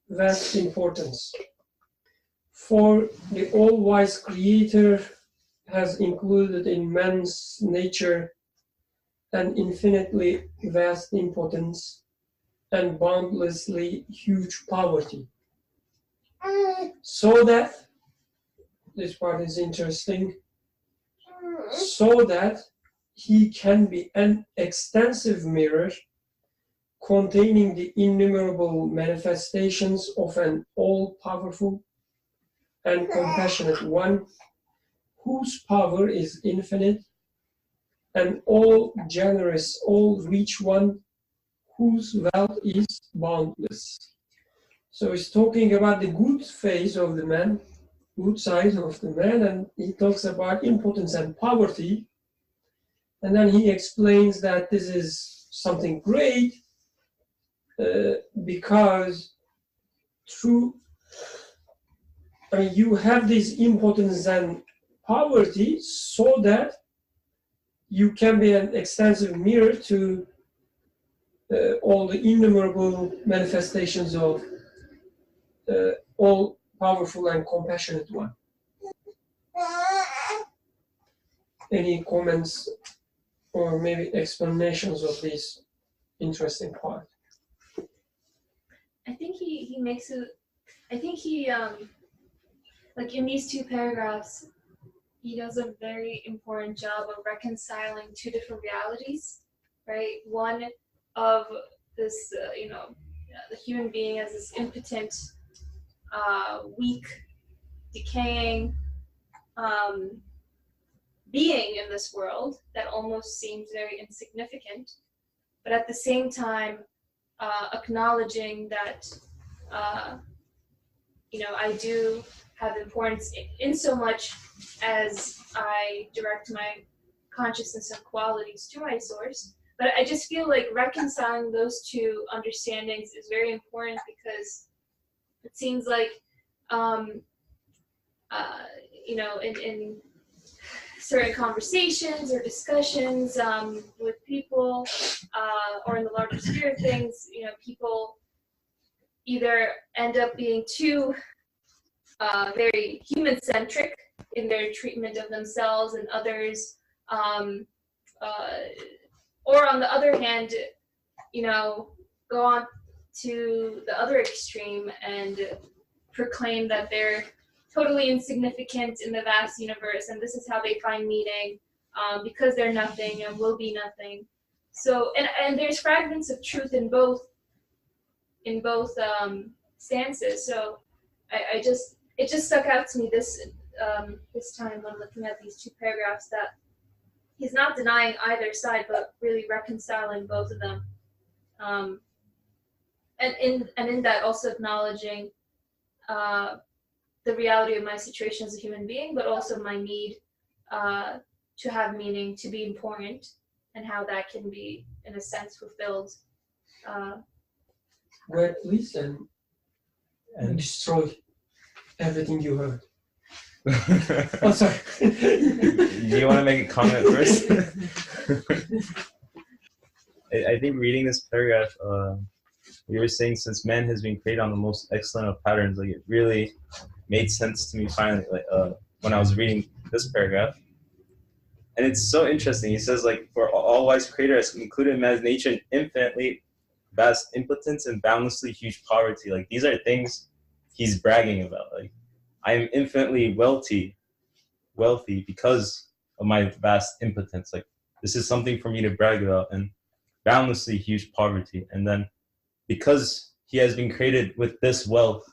vast importance. For the all-wise Creator has included in man's nature an infinitely vast impotence and boundlessly huge poverty. So that, this part is interesting, so that he can be an extensive mirror containing the innumerable manifestations of an all-powerful and compassionate one, whose power is infinite, and all generous, all rich one, whose wealth is boundless. So he's talking about the good phase of the man, good side of the man, and he talks about impotence and poverty. And then he explains that this is something great because you have this impotence and poverty so that you can be an extensive mirror to all the innumerable manifestations of all powerful and compassionate one. Any comments or maybe explanations of this interesting part? I think he makes it. I think he like in these two paragraphs, he does a very important job of reconciling two different realities, right? One of this, the human being as this impotent, weak, decaying being in this world that almost seems very insignificant, but at the same time, acknowledging that, I do have importance in so much as I direct my consciousness and qualities to my source. But I just feel like reconciling those two understandings is very important, because it seems like, in certain conversations or discussions with people, or in the larger sphere of things, people either end up being too very human-centric in their treatment of themselves and others, or on the other hand, go on to the other extreme and proclaim that they're totally insignificant in the vast universe, and this is how they find meaning, because they're nothing and will be nothing. So, and there's fragments of truth in both stances. So, it just stuck out to me this time when looking at these two paragraphs, that he's not denying either side, but really reconciling both of them, and in that also acknowledging the reality of my situation as a human being, but also my need to have meaning, to be important, and how that can be, in a sense, fulfilled. Go ahead, please, and destroy everything you heard. Oh, sorry. Do you want to make a comment first? I think reading this paragraph, you were saying, since man has been created on the most excellent of patterns, like, it really made sense to me finally, like, when I was reading this paragraph. And it's so interesting. He says, like, for all wise creator has included in man's nature an infinitely vast impotence and boundlessly huge poverty. Like, these are things he's bragging about. Like, I am infinitely wealthy because of my vast impotence. Like, this is something for me to brag about. And boundlessly huge poverty. And then because he has been created with this wealth,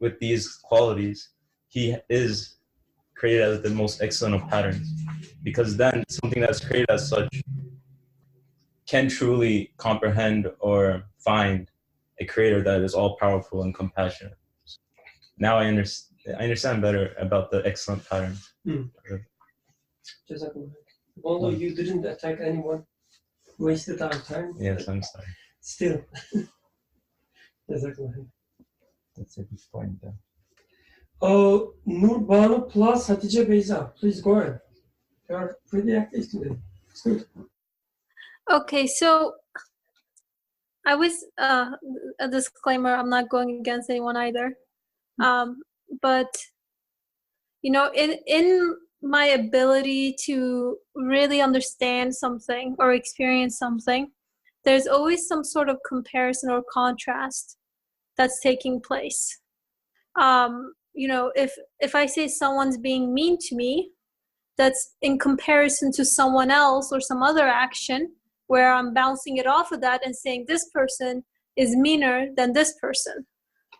with these qualities, he is created as the most excellent of patterns. Because then something that's created as such can truly comprehend or find a creator that is all powerful and compassionate. Now I understand better about the excellent pattern. Although you didn't attack anyone, wasted our time. Yes, I'm sorry. Still. That's a good point, though. Oh, Nur Banu plus Hatice Beyza. Please go ahead. You're pretty active today. It's good. Okay, so I was a disclaimer. I'm not going against anyone either, but in my ability to really understand something or experience something, there's always some sort of comparison or contrast that's taking place. If I say someone's being mean to me, that's in comparison to someone else or some other action where I'm bouncing it off of that and saying this person is meaner than this person.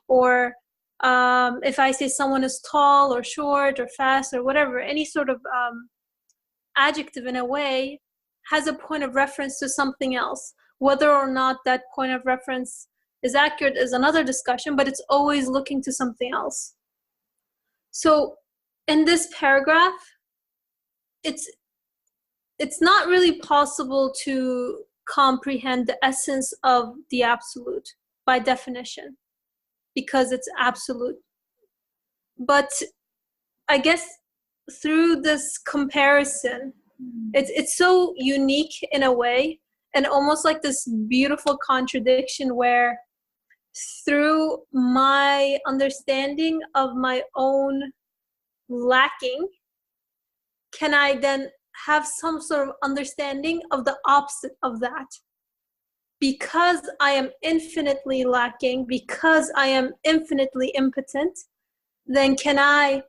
Or if I say someone is tall or short or fast or whatever, any sort of adjective in a way has a point of reference to something else. Whether or not that point of reference is accurate is another discussion, but it's always looking to something else. So in this paragraph, it's not really possible to comprehend the essence of the absolute by definition, because it's absolute. But I guess through this comparison, it's so unique in a way, and almost like this beautiful contradiction where through my understanding of my own lacking, can I then have some sort of understanding of the opposite of that? Because I am infinitely lacking, because I am infinitely impotent, then can I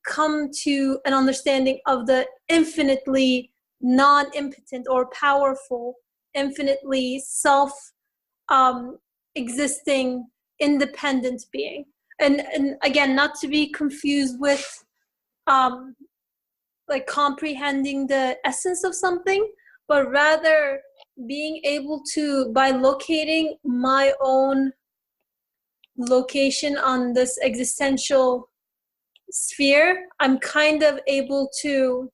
come to an understanding of the infinitely non-impotent or powerful, infinitely self-existing, independent being. And again, not to be confused with like comprehending the essence of something, but rather being able to, by locating my own location on this existential sphere, I'm kind of able to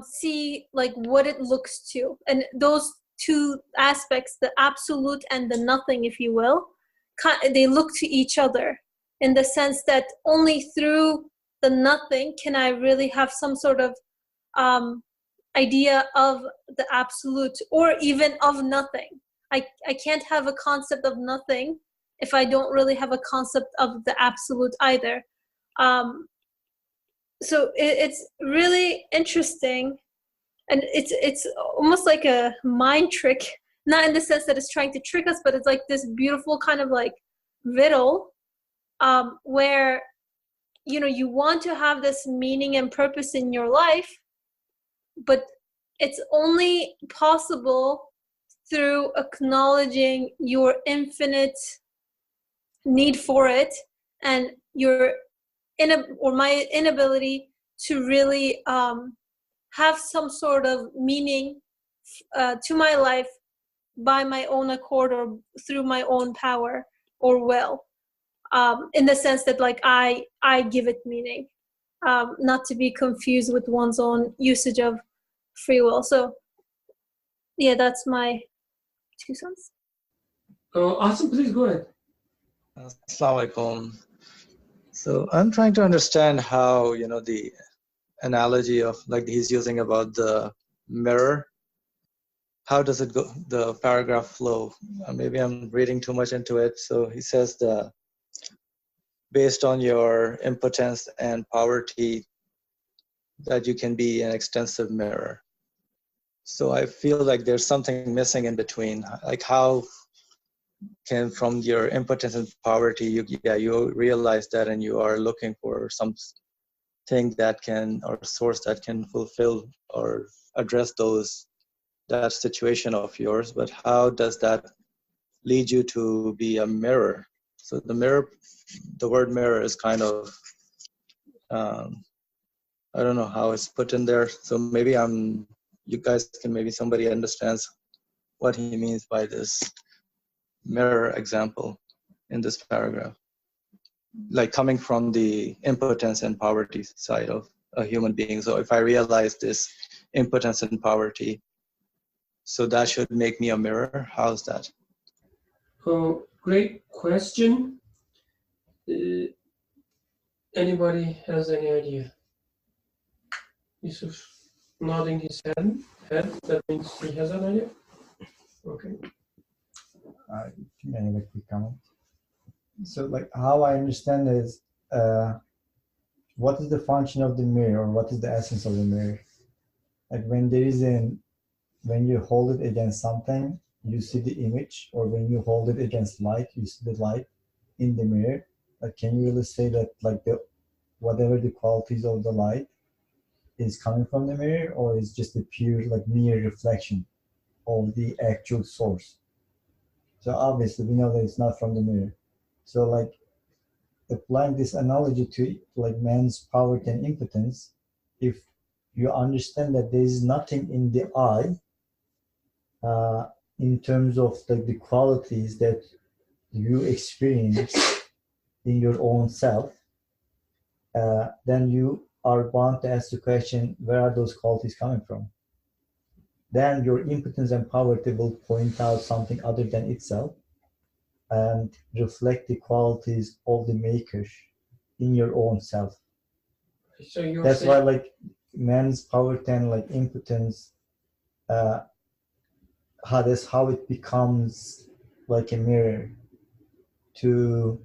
see like what it looks to. And those two aspects, the absolute and the nothing, if you will, they look to each other in the sense that only through the nothing can I really have some sort of idea of the absolute, or even of nothing. I can't have a concept of nothing if I don't really have a concept of the absolute either. So it's really interesting, and it's almost like a mind trick, not in the sense that it's trying to trick us, but it's like this beautiful kind of like riddle, where you want to have this meaning and purpose in your life, but it's only possible through acknowledging your infinite need for it and my inability to really have some sort of meaning to my life by my own accord or through my own power or will, in the sense that like I give it meaning, not to be confused with one's own usage of free will. So yeah, that's my 2 cents. Asim, please go ahead. Assalamu alaikum. So I'm trying to understand how, the analogy of like he's using about the mirror, how does it go, the paragraph flow? Maybe I'm reading too much into it. So he says based on your impotence and poverty, that you can be an extensive mirror. So I feel like there's something missing in between. Like how can, from your impotence and poverty, you realize that and you are looking for something that can, or source that can fulfill or address that situation of yours, but how does that lead you to be a mirror? So the word mirror is kind of, I don't know how it's put in there. So maybe you guys can, maybe somebody understands what he means by this mirror example in this paragraph, like coming from the impotence and poverty side of a human being. So if I realize this impotence and poverty, so that should make me a mirror. How's that? Great question. Anybody has any idea? Yusuf nodding his head. That means he has an idea. Okay. Can I have a quick comment? So, like, how I understand is, what is the function of the mirror, or what is the essence of the mirror? Like, when you hold it against something, you see the image, or when you hold it against light, you see the light in the mirror. Like, can you really say that, like, whatever the qualities of the light is coming from the mirror, or is just a pure, like, mere reflection of the actual source? So obviously we know that it's not from the mirror. So, like, applying this analogy to like man's poverty and impotence, if you understand that there is nothing in the eye in terms of like the qualities that you experience in your own self, then you are bound to ask the question, where are those qualities coming from? Then your impotence and poverty will point out something other than itself and reflect the qualities of the maker in your own self. So that's why, like, man's poverty and like impotence, that's how it becomes like a mirror to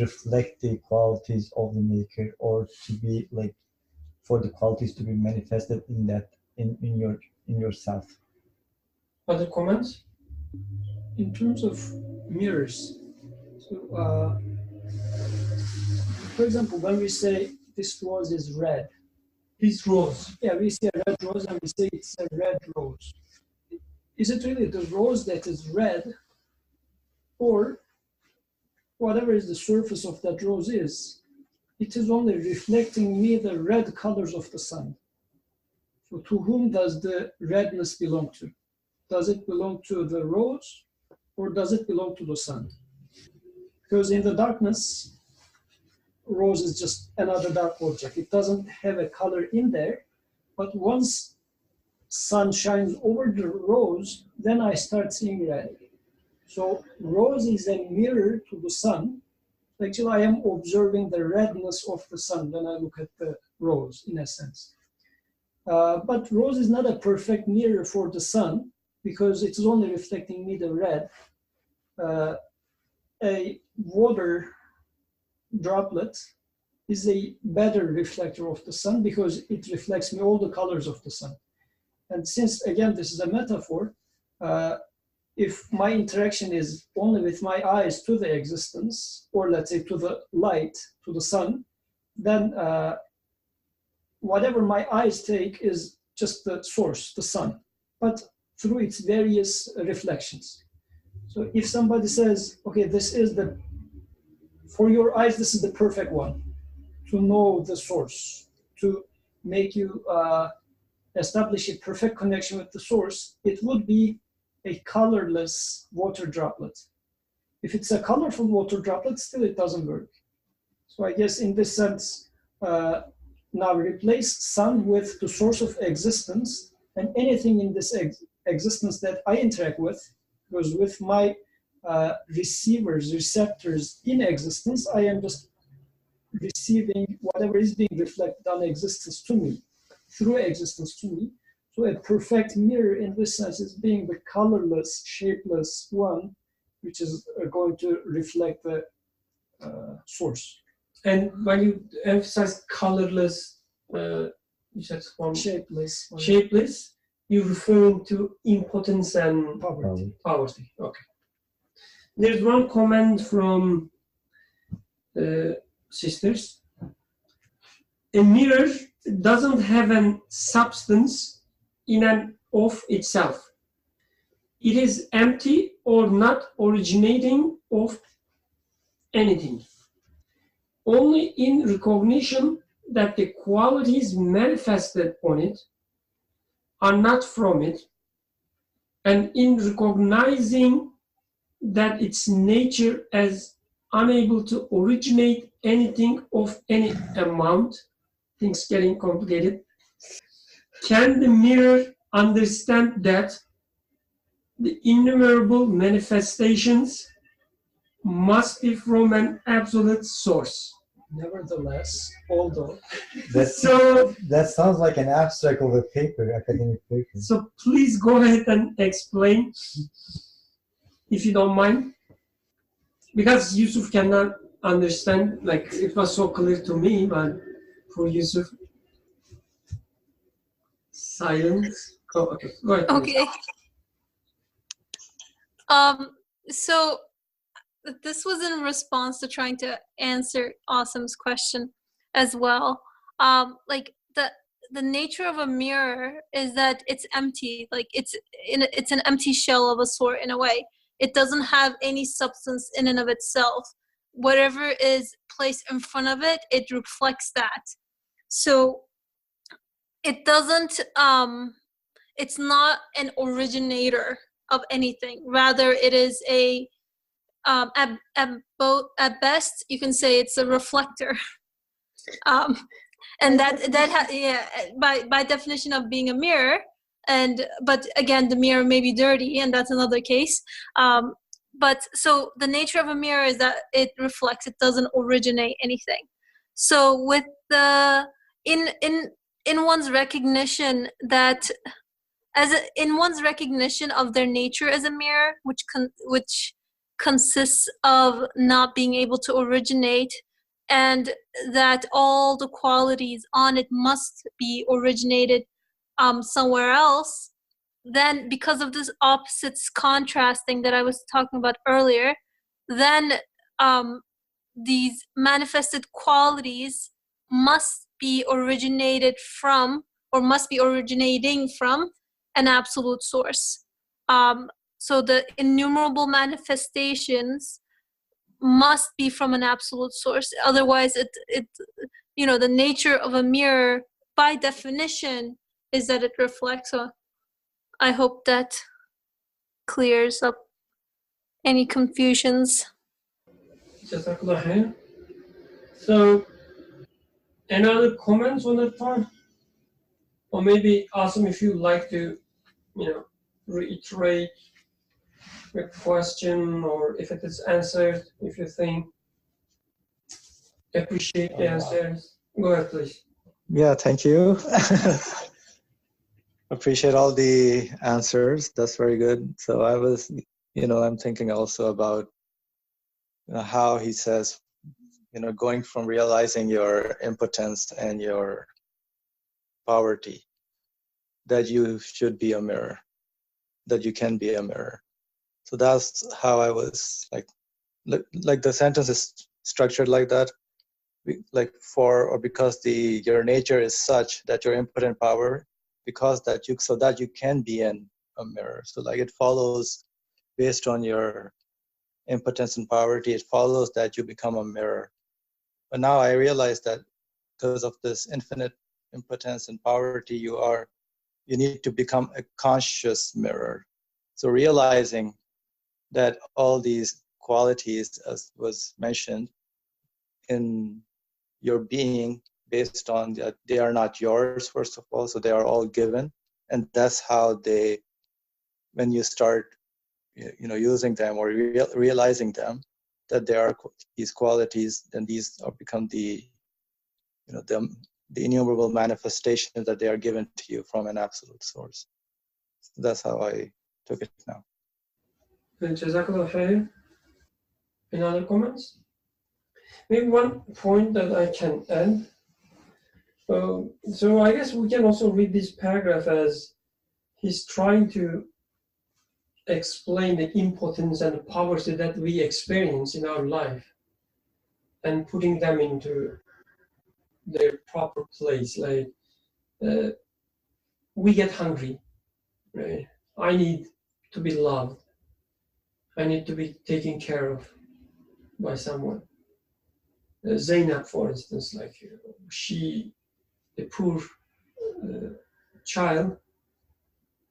reflect the qualities of the maker, or to be like, for the qualities to be manifested in that in yourself. Other comments? In terms of mirrors, so for example, when we say this rose is red, This rose. yeah, we see a red rose and we say it's a red rose. Is it really the rose that is red, or whatever is the surface of that rose is, it is only reflecting me the red colors of the sun? So to whom does the redness belong to? Does it belong to the rose or does it belong to the sun? Because in the darkness, rose is just another dark object. It doesn't have a color in there, but once sun shines over the rose, then I start seeing red. So rose is a mirror to the sun. Actually, I am observing the redness of the sun when I look at the rose, in a sense. But rose is not a perfect mirror for the sun because it is only reflecting me the red. A water droplet is a better reflector of the sun because it reflects me all the colors of the sun. And since, again, this is a metaphor, if my interaction is only with my eyes to the existence, or let's say to the light, to the sun, then whatever my eyes take is just the source, the sun, but through its various reflections. So if somebody says, okay, for your eyes, this is the perfect one, to know the source, to make you establish a perfect connection with the source, it would be a colorless water droplet. If it's a colorful water droplet, still it doesn't work. So I guess in this sense, now replace sun with the source of existence, and anything in this existence that I interact with, because with my receptors in existence, I am just receiving whatever is being reflected on existence to me, through existence to me. So a perfect mirror in this sense is being the colorless, shapeless one, which is going to reflect the source. And when you emphasize colorless, you said shapeless. Shapeless, you're referring to impotence and Poverty. Poverty. Okay. There's one comment from sisters. A mirror doesn't have a substance in and of itself. It is empty or not originating of anything. Only in recognition that the qualities manifested on it are not from it, and in recognizing that its nature as unable to originate anything of any amount, things getting complicated, can the mirror understand that the innumerable manifestations must be from an absolute source? Nevertheless, although that sounds like an abstract of a paper, academic paper. So please go ahead and explain, if you don't mind, because Yusuf cannot understand. Like, it was so clear to me, but for Yusuf, silence. Oh, okay, go ahead. Okay. So this was in response to trying to answer Asim's question as well. Like the nature of a mirror is that it's empty. Like it's an empty shell of a sort in a way. It doesn't have any substance in and of itself. Whatever is placed in front of it, it reflects that. So it doesn't. It's not an originator of anything. Rather, it is a at best, you can say it's a reflector, and by definition of being a mirror. But again, the mirror may be dirty, and that's another case. But so the nature of a mirror is that it reflects; it doesn't originate anything. So with in one's recognition that in one's recognition of their nature as a mirror, which consists of not being able to originate, and that all the qualities on it must be originated somewhere else, then because of this opposites contrasting that I was talking about earlier, then these manifested qualities must be originated from, or must be originating from, an absolute source. So the innumerable manifestations must be from an absolute source. Otherwise, the nature of a mirror, by definition, is that it reflects. So I hope that clears up any confusions. Jazakallah khair. So, any other comments on that part? Or maybe, Asim, if you'd like to, reiterate the question, or if it is answered, if you think, appreciate the answers. Go ahead, please. Yeah, thank you. Appreciate all the answers. That's very good. So I was, I'm thinking also about how he says, going from realizing your impotence and your poverty, that you should be a mirror, that you can be a mirror. So that's how I was like the sentence is structured like that, because your nature is such that your impotent power, so that you can be a mirror. So like it follows based on your impotence and poverty, it follows that you become a mirror. But now I realize that because of this infinite impotence and poverty, you need to become a conscious mirror. So realizing that all these qualities, as was mentioned, in your being, based on that they are not yours, first of all, so they are all given. And that's how when you start using them or realizing them, that there are these qualities, then these become the innumerable manifestations that they are given to you from an absolute source. So that's how I took it now. Jazakallah khair. Any other comments? Maybe one point that I can add. So I guess we can also read this paragraph as he's trying to explain the impotence and the poverty that we experience in our life and putting them into their proper place. Like we get hungry, right? I need to be loved. I need to be taken care of by someone. Zainab, for instance, like the poor child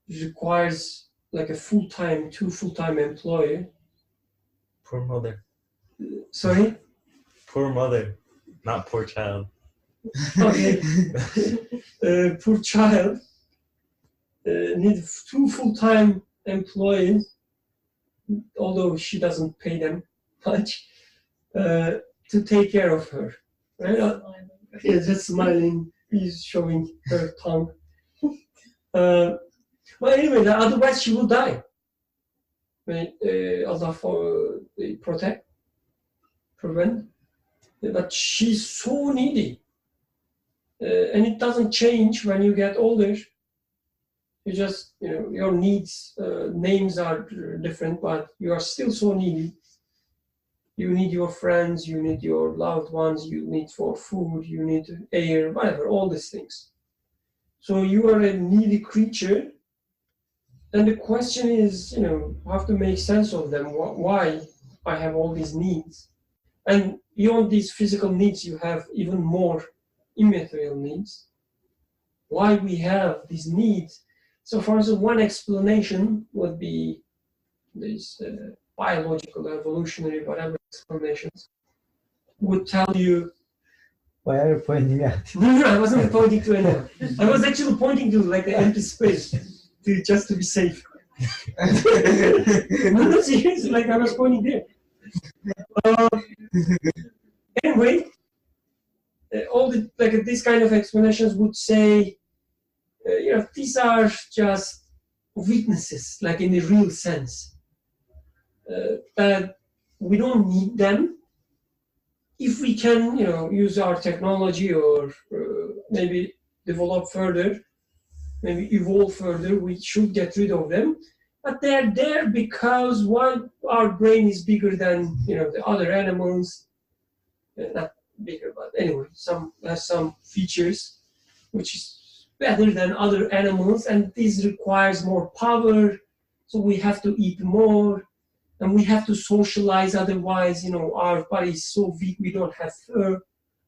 requires like two full-time employee. Poor mother. Sorry? Poor mother, not poor child. Okay. Poor child needs two full-time employees, although she doesn't pay them much, to take care of her. Right? Yeah, just smiling. He's showing her tongue. Well, anyway, otherwise she will die. May Allah prevent. But she's so needy. And it doesn't change when you get older. You just, your needs, names are different, but you are still so needy. You need your friends, you need your loved ones, you need for food, you need air, whatever, all these things. So you are a needy creature. And the question is, have to make sense of them. Why I have all these needs. And beyond these physical needs, you have even more immaterial needs. Why we have these needs. So for instance, one explanation would be these biological, evolutionary, whatever explanations would tell you. Why are you pointing at? No, I wasn't pointing to anyone. I was actually pointing to like the empty space, just to be safe. No, seriously, like I was pointing there. Anyway, all these kind of explanations would say, these are just weaknesses, like in the real sense. That we don't need them. If we can, use our technology or maybe develop further, maybe evolve further, we should get rid of them. But they're there because our brain is bigger than the other animals. Not bigger, but anyway, has some features which is better than other animals, and this requires more power. So we have to eat more. And we have to socialize, otherwise, our body is so weak, we don't have fur,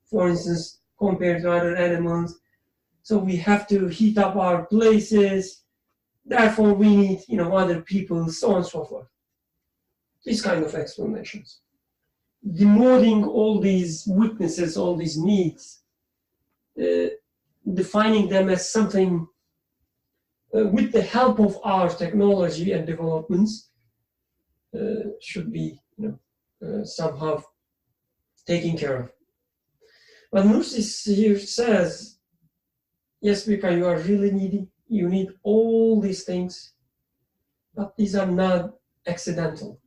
for instance, compared to other animals. So we have to heat up our places. Therefore, we need, other people, so on and so forth. These kind of explanations. Demoting all these weaknesses, all these needs, defining them as something with the help of our technology and developments should be, somehow taken care of. But Nursis here says, yes, Vika, you are really needy. You need all these things, but these are not accidental.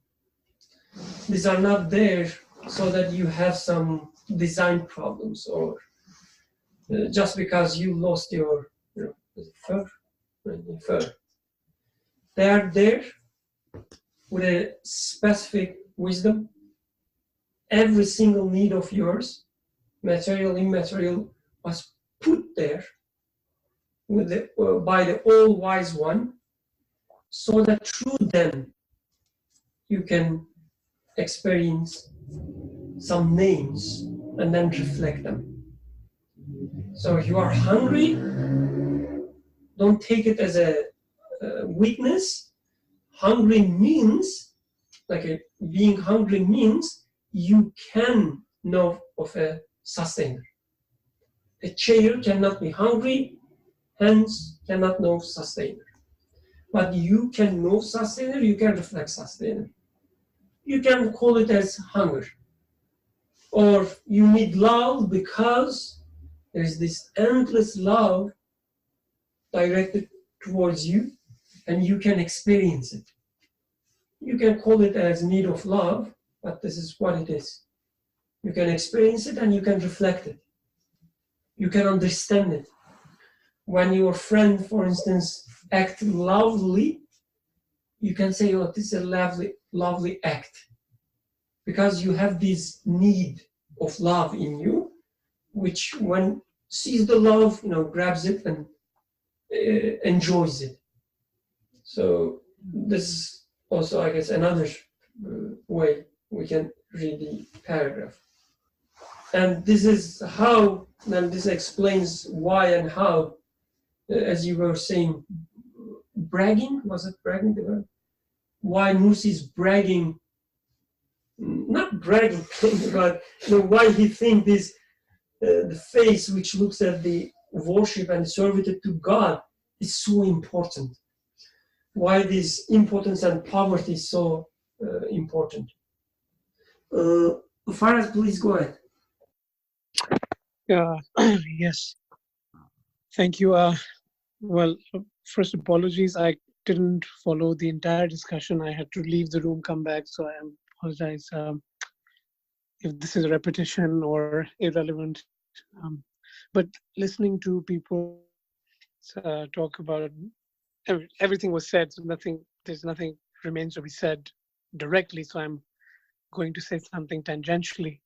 These are not there so that you have some design problems or just because you lost your fur. They are there with a specific wisdom. Every single need of yours, material, immaterial, was put there with by the all-wise one, so that through them you can experience some names and then reflect them. So if you are hungry, don't take it as a weakness. Hungry means, being hungry means you can know of a sustainer. A chair cannot be hungry, hence cannot know sustainer. But you can know sustainer, you can reflect sustainer. You can call it as hunger. Or you need love because there is this endless love directed towards you, and you can experience it. You can call it as need of love, but this is what it is. You can experience it and you can reflect it. You can understand it. When your friend, for instance, acts loudly, you can say, oh, this is a lovely act. Because you have this need of love in you, which when sees the love, grabs it and enjoys it. So this is also, I guess, another way we can read the paragraph. And this is how, and this explains why and how, as you were saying, bragging, was it bragging the word? Why Nursi is bragging, not bragging, but why he thinks this, the face which looks at the worship and servitude to God is so important. Why this importance and poverty is so important. Faraz, please go ahead. Yes. Thank you. Well, first apologies. I didn't follow the entire discussion. I had to leave the room, come back, so I apologize if this is a repetition or irrelevant. But listening to people talk about it, everything was said, so there's nothing remains to be said directly. So I'm going to say something tangentially,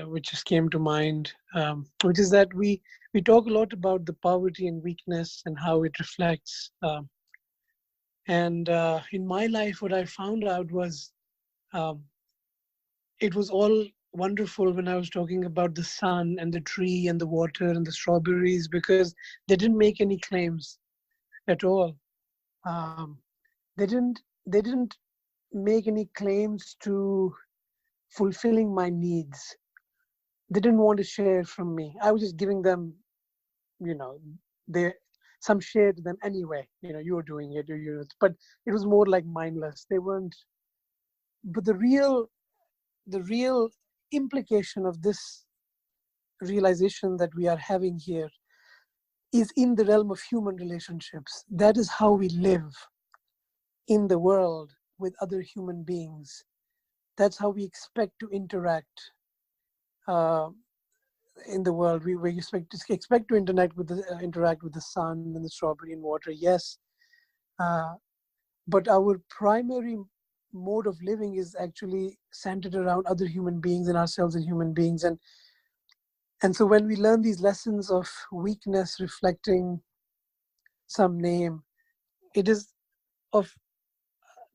which just came to mind, which is that we talk a lot about the poverty and weakness and how it reflects. And in my life, what I found out was it was all wonderful when I was talking about the sun and the tree and the water and the strawberries, because they didn't make any claims at all. They didn't make any claims to fulfilling my needs. They didn't want to share from me. I was just giving them, some share to them anyway. You were doing it, but it was more like mindless. They weren't. But the real implication of this realization that we are having here is in the realm of human relationships. That is how we live in the world with other human beings. That's how we expect to interact in the world. We expect to interact with the sun and the strawberry and water. Yes, but our primary mode of living is actually centered around other human beings and ourselves as human beings. And so when we learn these lessons of weakness reflecting some name, it is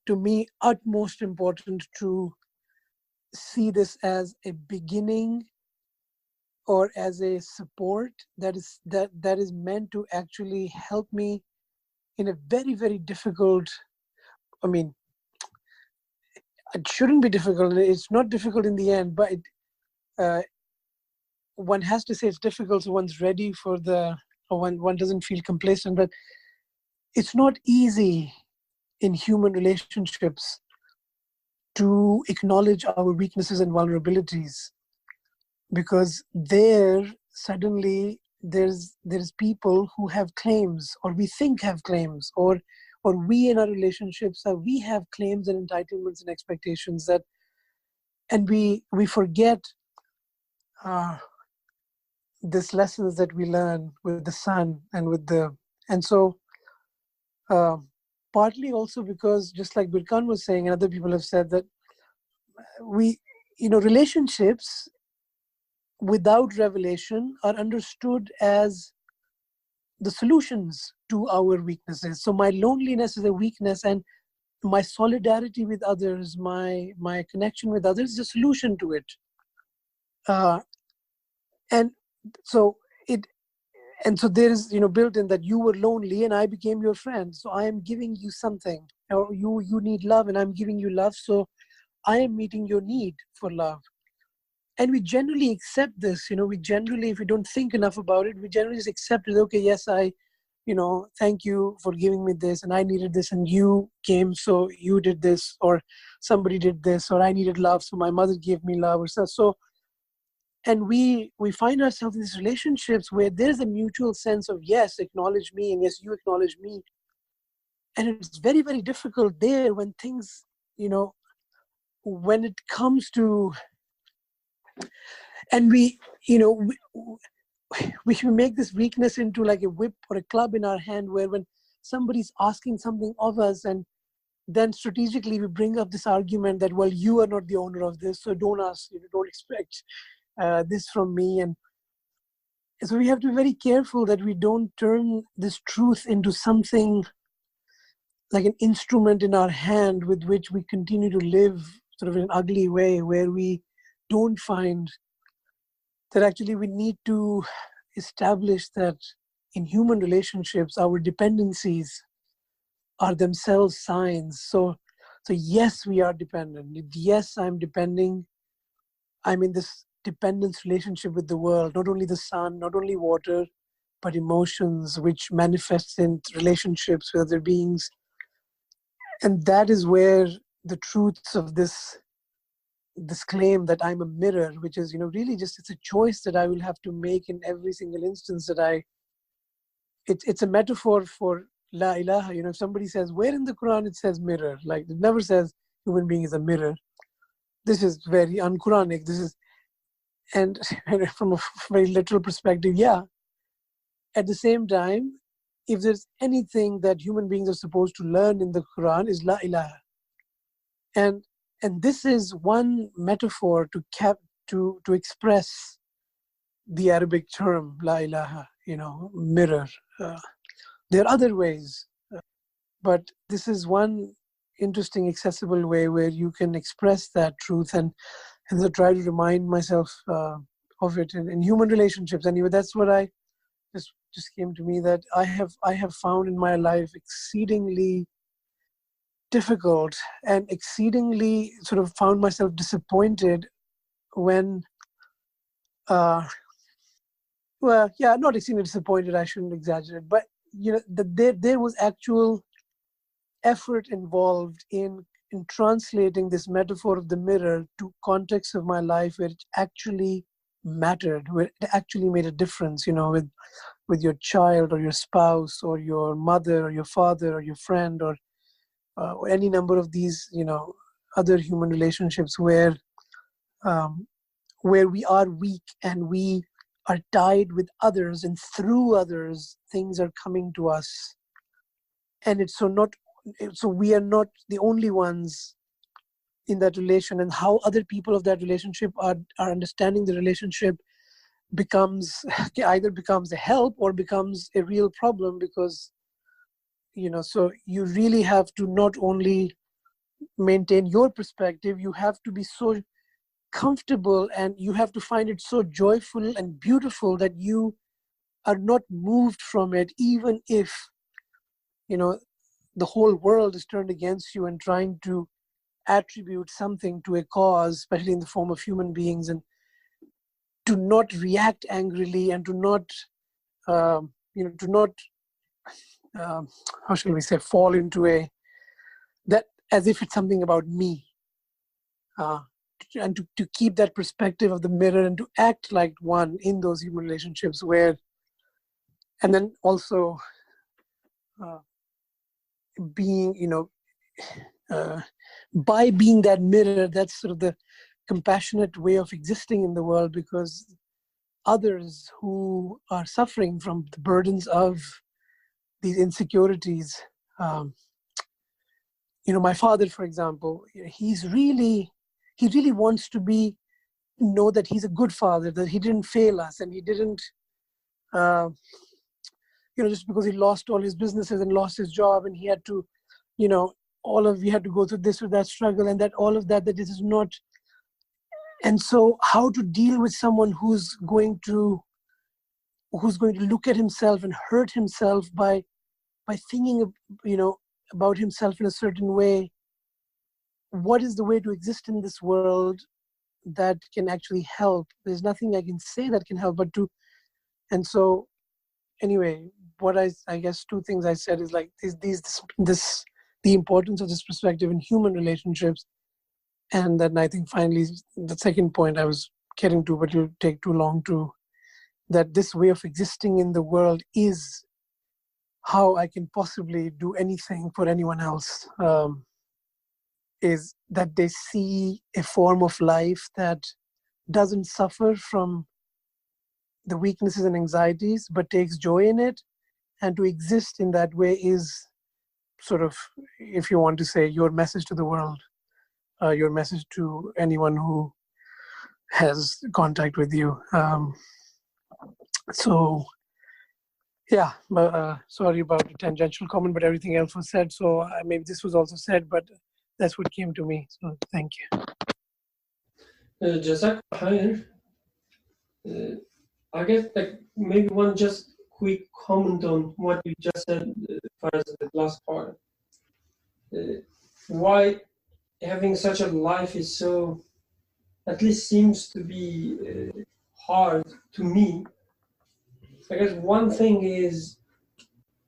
to me, utmost important to see this as a beginning or as a support that is meant to actually help me in a very, very difficult, I mean, it shouldn't be difficult. It's not difficult in the end, but one has to say it's difficult so one's ready for or one doesn't feel complacent. But it's not easy in human relationships to acknowledge our weaknesses and vulnerabilities, because suddenly there's people who have claims, or we think have claims, or we in our relationships we have claims and entitlements and expectations and we forget these lessons that we learn with the son and so partly also because, just like Birkan was saying and other people have said, that relationships without revelation are understood as the solutions to our weaknesses. So my loneliness is a weakness, and my solidarity with others, my connection with others is a solution to it. And so there is built in that you were lonely and I became your friend, so I am giving you something, or you need love and I'm giving you love, so I am meeting your need for love. And we generally accept this. We generally, if we don't think enough about it, we generally just accept it. Okay, yes, thank you for giving me this, and I needed this, and you came, so you did this, or somebody did this, or I needed love, so my mother gave me love, or so. And we find ourselves in these relationships where there's a mutual sense of, yes, acknowledge me, and yes, you acknowledge me. And it's very, very difficult there when things, when it comes to, and we make this weakness into like a whip or a club in our hand, where when somebody's asking something of us, and then strategically we bring up this argument that, well, you are not the owner of this, so don't ask, don't expect this from me. And so we have to be very careful that we don't turn this truth into something like an instrument in our hand with which we continue to live sort of in an ugly way, where we don't find that actually we need to establish that in human relationships, our dependencies are themselves signs. So yes, we are dependent. Yes, I'm depending. I'm in this dependence relationship with the world, not only the sun, not only water, but emotions, which manifests in relationships with other beings. And that is where the truths of this claim that I'm a mirror, which is, really just, it's a choice that I will have to make in every single instance that it's a metaphor for La ilaha. If somebody says, where in the Quran it says mirror, like it never says human being is a mirror. This is very un-Quranic. And from a very literal perspective, yeah. At the same time, if there's anything that human beings are supposed to learn in the Quran, is La ilaha. And this is one metaphor to express the Arabic term La ilaha, mirror. There are other ways, but this is one interesting, accessible way where you can express that truth, and I try to remind myself of it in human relationships. Anyway, that's what I just came to me, that I have found in my life exceedingly difficult and exceedingly sort of found myself disappointed when not exceedingly disappointed, I shouldn't exaggerate, but that there was actual effort involved in translating this metaphor of the mirror to context of my life where it actually mattered, where it actually made a difference, with your child or your spouse or your mother or your father or your friend or any number of these, other human relationships where we are weak and we are tied with others, and through others, things are coming to us. And so we are not the only ones in that relation, and how other people of that relationship are understanding the relationship either becomes a help or becomes a real problem, because so you really have to not only maintain your perspective, you have to be so comfortable, and you have to find it so joyful and beautiful that you are not moved from it, even if, you know, the whole world is turned against you and trying to attribute something to a cause, especially in the form of human beings, and to not react angrily and to not, how shall we say, fall into that as if it's something about me. And to keep that perspective of the mirror and to act like one in those human relationships where, and then also being, by being that mirror, that's sort of the compassionate way of existing in the world, because others who are suffering from the burdens of these insecurities, my father, for example, he really wants to know that he's a good father, that he didn't fail us, and he didn't, just because he lost all his businesses and lost his job, and he had to, we had to go through this or that struggle, and that all of that this is not. And so how to deal with someone who's going to look at himself and hurt himself by thinking, about himself in a certain way. What is the way to exist in this world that can actually help? There's nothing I can say that can help, and so anyway, what I guess two things I said is like the importance of this perspective in human relationships. And then I think finally the second point I was getting to, but it'll take too long that this way of existing in the world is how I can possibly do anything for anyone else, is that they see a form of life that doesn't suffer from the weaknesses and anxieties, but takes joy in it. And to exist in that way is sort of, if you want to say, your message to the world, your message to anyone who has contact with you. So, yeah, sorry about the tangential comment, but everything else was said. So maybe this was also said, but that's what came to me. So thank you. Jazak Khair. I guess maybe one just quick comment on what you just said as far as the last part. Why having such a life is so, at least seems to be hard to me. I guess one thing is,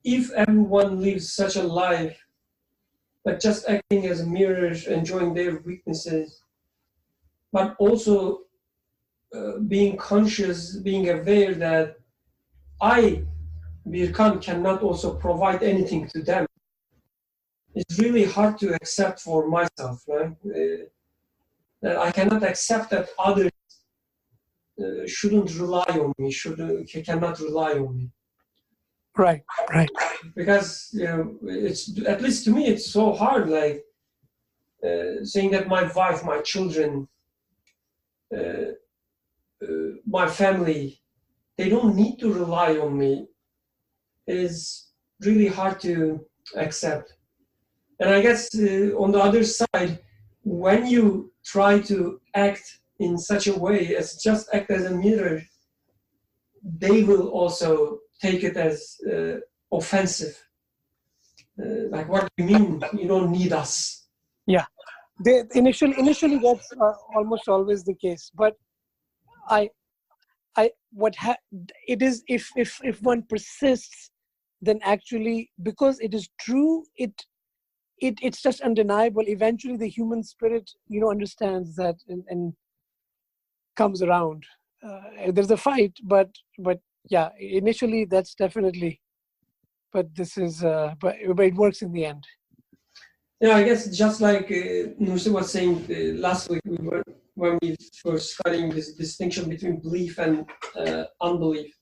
if everyone lives such a life, but just acting as mirrors, enjoying their weaknesses, but also being conscious, being aware that I, Birkan, cannot also provide anything to them. It's really hard to accept for myself, right? That I cannot accept that others shouldn't rely on me, cannot rely on me. Right. Because it's, at least to me, it's so hard. Like saying that my wife, my children, my family, they don't need to rely on me, is really hard to accept. And I guess on the other side, when you try to act in such a way as just act as a mirror, they will also take it as offensive. Like, what do you mean you don't need us? Yeah, initially that's almost always the case. But it is, if one persists, then actually, because it is true, it's just undeniable. Eventually, the human spirit, understands that and comes around. There's a fight, but yeah, initially that's definitely. But this is, but it works in the end. Yeah, I guess just like Nursi was saying last week, when we were studying this distinction between belief and unbelief.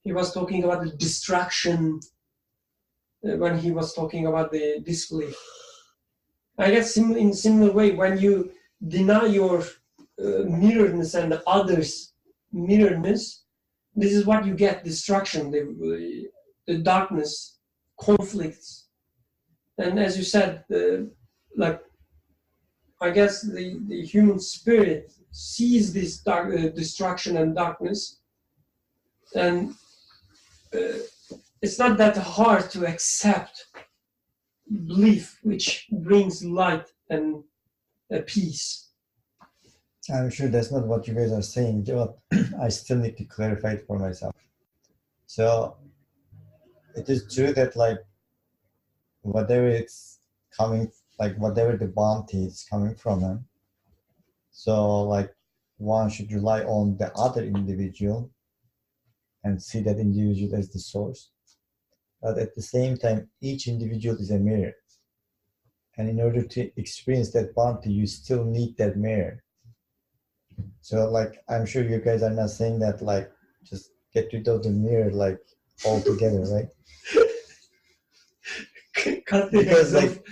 He was talking about the distraction when he was talking about the disbelief. I guess in similar way, when you deny your mirroredness and the others' mirroredness, this is what you get: distraction, the darkness, conflicts. And as you said, like I guess the human spirit sees this destruction and darkness, and it's not that hard to accept belief which brings light and peace. I'm sure that's not what you guys are saying, but I still need to clarify it for myself. So it is true that like whatever it's coming, like whatever the bounty is coming from him, so like one should rely on the other individual and see that individual as the source. But at the same time, each individual is a mirror. And in order to experience that bounty, you still need that mirror. So like, I'm sure you guys are not saying that like, just get rid of the mirror like altogether, right? Because like,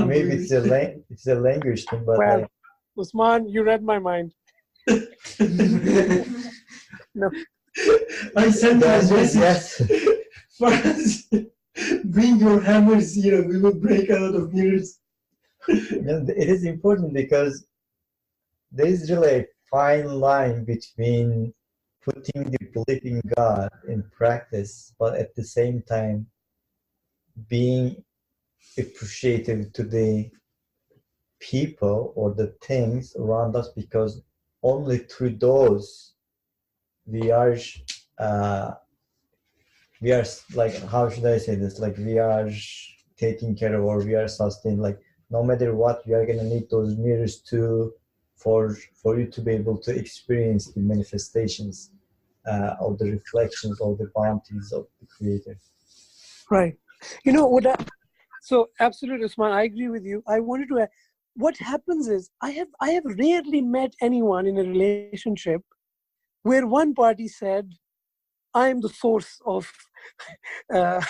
maybe it's a language thing, but well, like, Usman, you read my mind. No. I sent a message. yes. For us, bring your hammers here, we will break a lot of mirrors. It is important because there is really a fine line between putting the belief in God in practice, but at the same time being appreciative to the people or the things around us, because only through those we are like, how should I say this, like we are taking care of, or we are sustained. Like no matter what, we are going to need those mirrors for you to be able to experience the manifestations of the reflections of the bounties of the Creator. Right. You know what? So absolutely, Usman, I agree with you. I wanted to. What happens is I have rarely met anyone in a relationship where one party said, "I am the source of the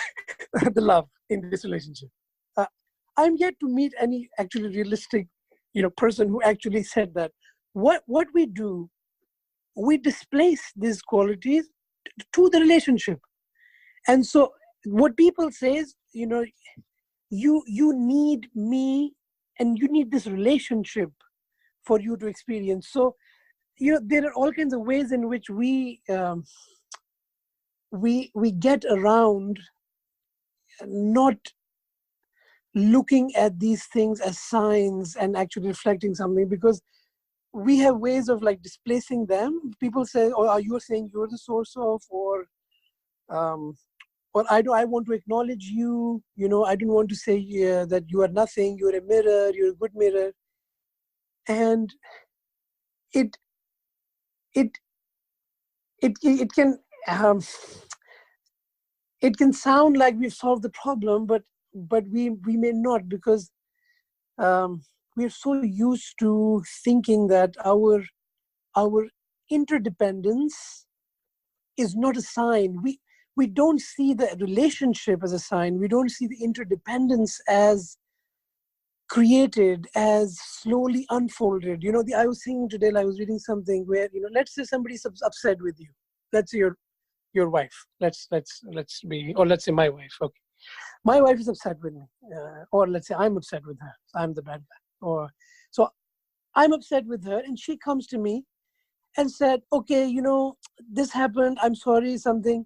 love in this relationship." I'm yet to meet any actually realistic, person who actually said that. What we do, we displace these qualities to the relationship, and so what people say is, you need me, and you need this relationship for you to experience. So, there are all kinds of ways in which we get around not looking at these things as signs and actually reflecting something, because we have ways of like displacing them. People say, "Oh, are you saying you're the source of," or I want to acknowledge you. I don't want to say that you are nothing. You're a mirror. You're a good mirror, and it can it can sound like we've solved the problem, but we may not, because we're so used to thinking that our interdependence is not a sign. We don't see the relationship as a sign. We don't see the interdependence as created, as slowly unfolded. I was thinking today, I was reading something where, let's say somebody's upset with you. Let's say your wife. Let's be, or let's say my wife. Okay, my wife is upset with me, or let's say I'm upset with her. I'm the bad guy. Or so I'm upset with her, and she comes to me and said, "Okay, this happened. I'm sorry, something."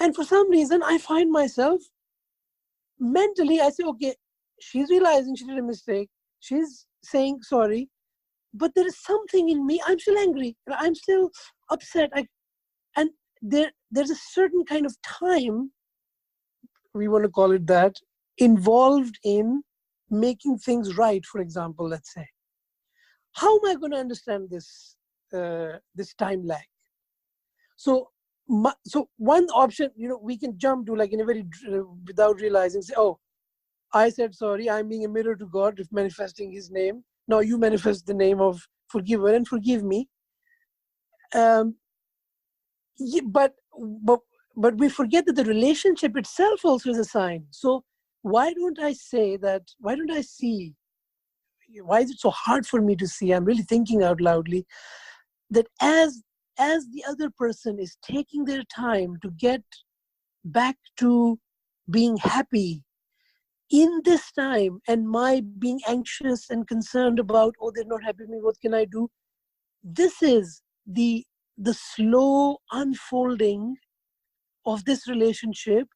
And for some reason, I find myself mentally, I say, okay, she's realizing she did a mistake. She's saying sorry, but there is something in me. I'm still angry. I'm still upset. And there's a certain kind of time, we want to call it that, involved in making things right. For example, let's say, how am I going to understand this time lag? So one option, we can jump to, like, in a very without realizing, say, "Oh, I said sorry. I'm being a mirror to God, if manifesting His name. Now you manifest the name of forgiver and forgive me." But we forget that the relationship itself also is a sign. So why don't I say that? Why don't I see? Why is it so hard for me to see? I'm really thinking out loudly that as the other person is taking their time to get back to being happy, in this time and my being anxious and concerned about, oh, they're not happy with me, what can I do? This is the slow unfolding of this relationship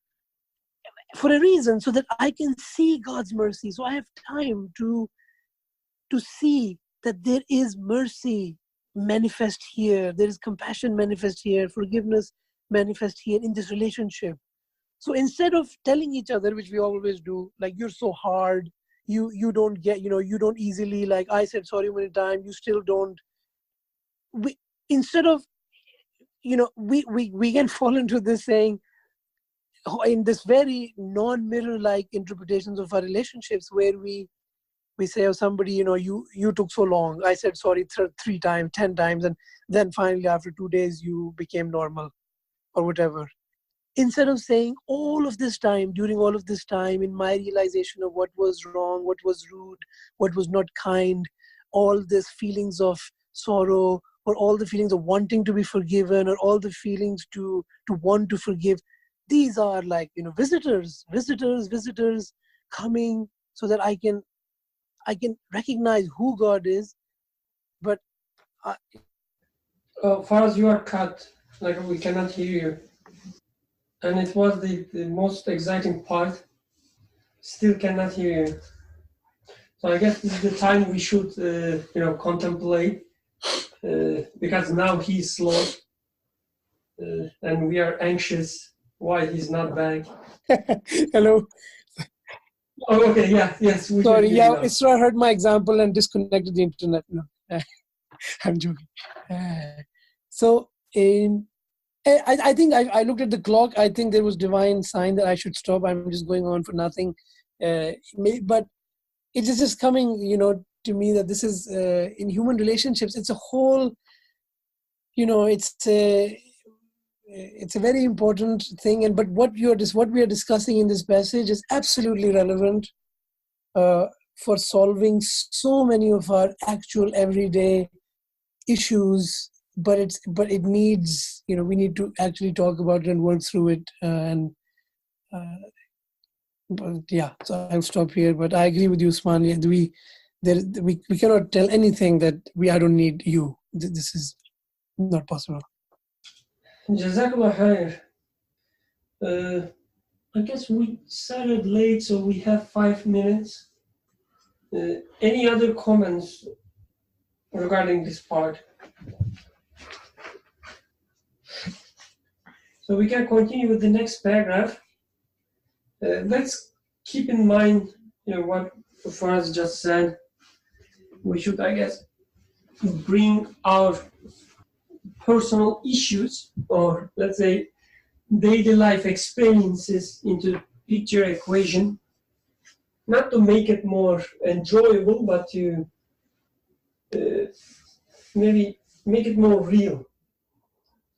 for a reason, so that I can see God's mercy. So I have time to see that there is mercy manifest here, there is compassion manifest here, forgiveness manifest here in this relationship. So instead of telling each other, which we always do, like, you're so hard, you don't get, you don't easily, like, I said sorry many times, you still don't. Instead of, we can fall into this saying, in this very non-mirror-like interpretations of our relationships, where we say, oh, somebody, you took so long, I said sorry 3 times, 10 times, and then finally after 2 days you became normal, or whatever. Instead of saying, all of this time, during all of this time, in my realization of what was wrong, what was rude, what was not kind, all these feelings of sorrow, or all the feelings of wanting to be forgiven, or all the feelings to want to forgive, these are like, visitors coming, so that I can recognize who God is. But Faraz, you are cut, like we cannot hear you. And it was the most exciting part. Still cannot hear you. So I guess this is the time we should, contemplate, because now he's slow, and we are anxious why he's not back. Hello. Oh, okay, yeah, yes. Sorry, yeah, Isra heard my example and disconnected the internet. No, I'm joking. So, I think I looked at the clock. I think there was divine sign that I should stop. I'm just going on for nothing. But it is just coming, to me, that this is, in human relationships, it's a whole, it's a very important thing. But what we are discussing in this passage is absolutely relevant for solving so many of our actual everyday issues. But it needs, we need to actually talk about it and work through it. But yeah, so I'll stop here. But I agree with you, Usman. We cannot tell anything that I don't need you. This is not possible. Jazakallah khair. I guess we started late, so we have 5 minutes. Any other comments regarding this part? So we can continue with the next paragraph. Let's keep in mind, what Faraz just said. We should, I guess, bring our personal issues, or let's say daily life experiences, into the picture equation, not to make it more enjoyable, but to maybe make it more real,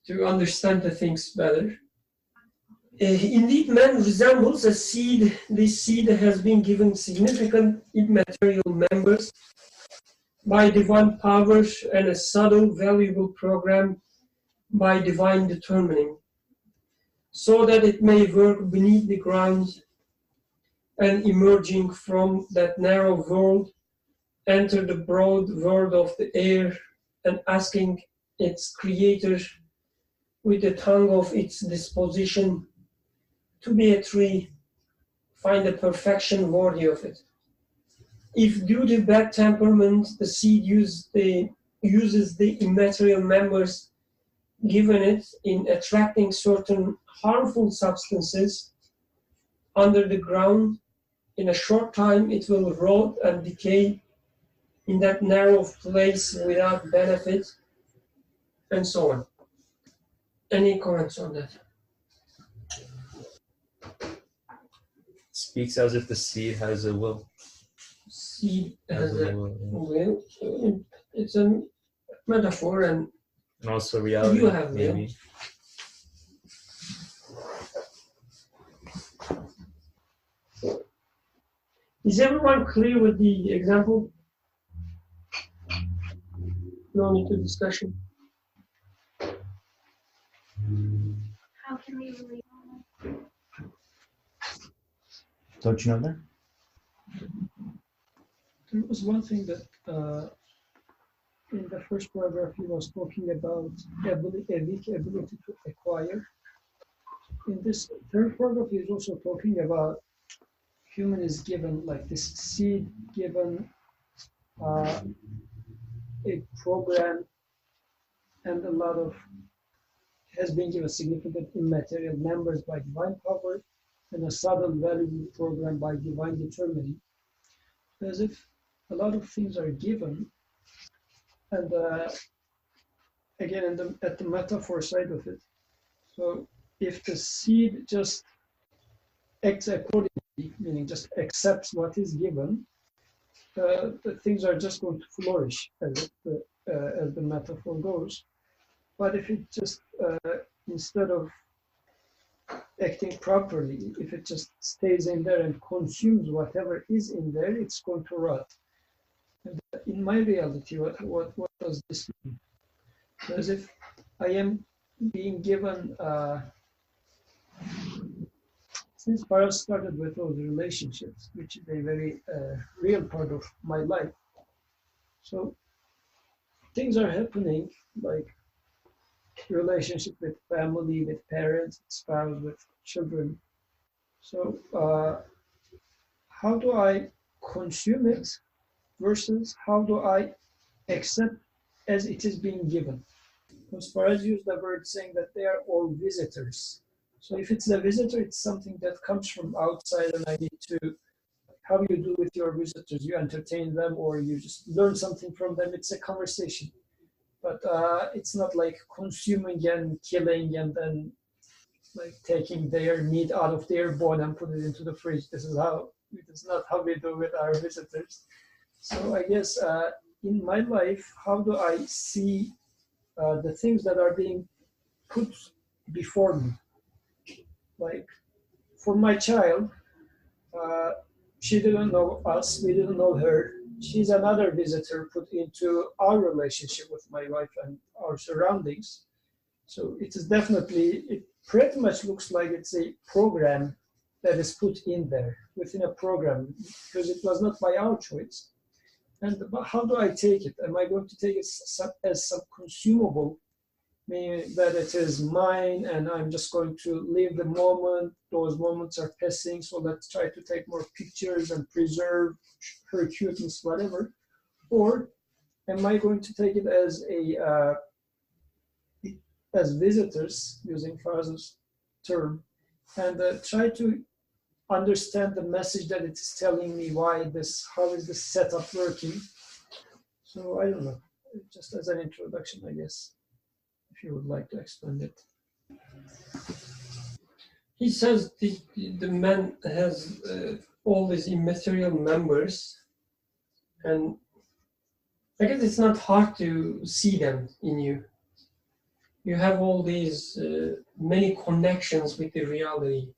to understand the things better. Indeed, man resembles a seed. This seed has been given significant immaterial members by divine power, and a subtle, valuable program by divine determining, so that it may work beneath the ground, and emerging from that narrow world, enter the broad world of the air, and asking its creator with the tongue of its disposition to be a tree, find a perfection worthy of it. If due to bad temperament the seed uses the immaterial members given it in attracting certain harmful substances under the ground, in a short time it will rot and decay in that narrow place without benefit, and so on. Any comments on that? Speaks as if the seed has a will. Seed has a will. It's a metaphor, and also reality. You have will. Maybe. Is everyone clear with the example? No need to discussion. How can we relate? Don't you know that? There was one thing that in the first paragraph he was talking about a weak ability to acquire. In this third paragraph, he is also talking about human is given like this seed, given a program, and a lot of has been given significant immaterial members by divine power, and a subtle value program by divine determining. As if a lot of things are given, and again, at the metaphor side of it. So if the seed just acts accordingly, meaning just accepts what is given, the things are just going to flourish, as the metaphor goes. But if it just, instead of acting properly, if it just stays in there and consumes whatever is in there, it's going to rot. And in my reality, what does this mean? As if I am being given, since Paras started with those relationships, which is a very real part of my life. So things are happening, like relationship with family, with parents, spouse, with children. So how do I consume it versus how do I accept as it is being given? Because Faraz used the word saying that they are all visitors. So if it's a visitor, it's something that comes from outside, and I need to, how do you do with your visitors? You entertain them or you just learn something from them? It's a conversation. But it's not like consuming and killing and then like taking their meat out of their bone and put it into the fridge. This is not how we do with our visitors. So I guess in my life, how do I see the things that are being put before me? Like for my child, she didn't know us, we didn't know her. She's another visitor put into our relationship with my wife and our surroundings. So it is definitely, it pretty much looks like it's a program that is put in there within a program, because it was not by our choice. And how do I take it? Am I going to take it as some consumable, meaning that it is mine and I'm just going to live the moment, those moments are passing, so let's try to take more pictures and preserve her cuteness, whatever? Or am I going to take it as as visitors, using Faraz's term, and try to understand the message that it is telling me, how is this setup working? So I don't know, just as an introduction, I guess, if you would like to expand it. He says the man has all these immaterial members, and I guess it's not hard to see them in you. You have all these many connections with the reality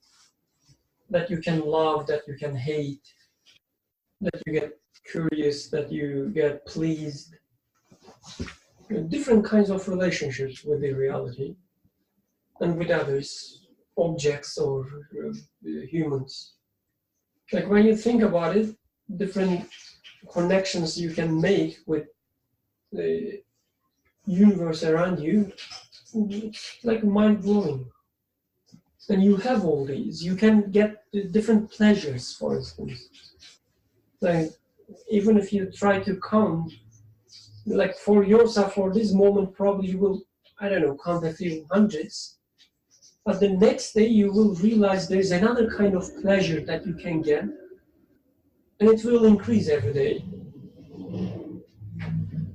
that you can love, that you can hate, that you get curious, that you get pleased. Different kinds of relationships with the reality and with others, objects or humans. Like when you think about it, different connections you can make with the universe around you, it's like mind-blowing. And you have all these. You can get different pleasures, for instance. Like even if you try to count, like for yourself, for this moment, probably you will, I don't know, count a few hundreds. But the next day you will realize there's another kind of pleasure that you can get. And it will increase every day.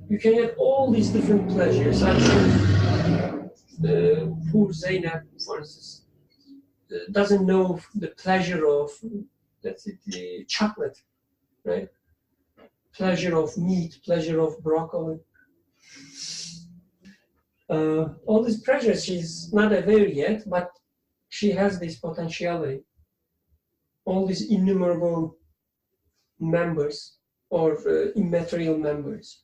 You can get all these different pleasures. I'm sure the poor Zainab, for instance, doesn't know the pleasure of, let's say, the chocolate, right? Pleasure of meat, pleasure of broccoli. All these pleasures she's not aware yet, but she has this potentiality. All these innumerable members or immaterial members.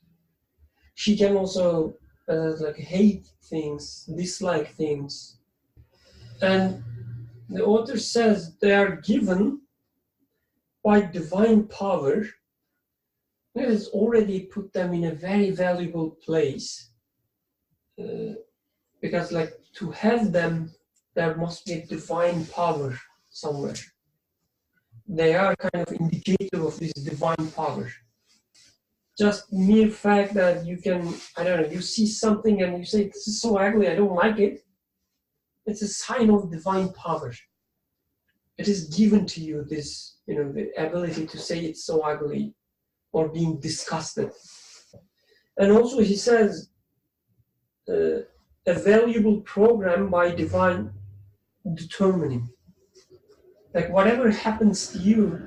She can also like hate things, dislike things. And the author says they are given by divine power, it has already put them in a very valuable place. Because like to have them, there must be a divine power somewhere. They are kind of indicator of this divine power. Just mere fact that you can, I don't know, you see something and you say, this is so ugly, I don't like it. It's a sign of divine power. It is given to you, this, you know, the ability to say it's so ugly or being disgusted. And also he says, a valuable program by divine determining. Like whatever happens to you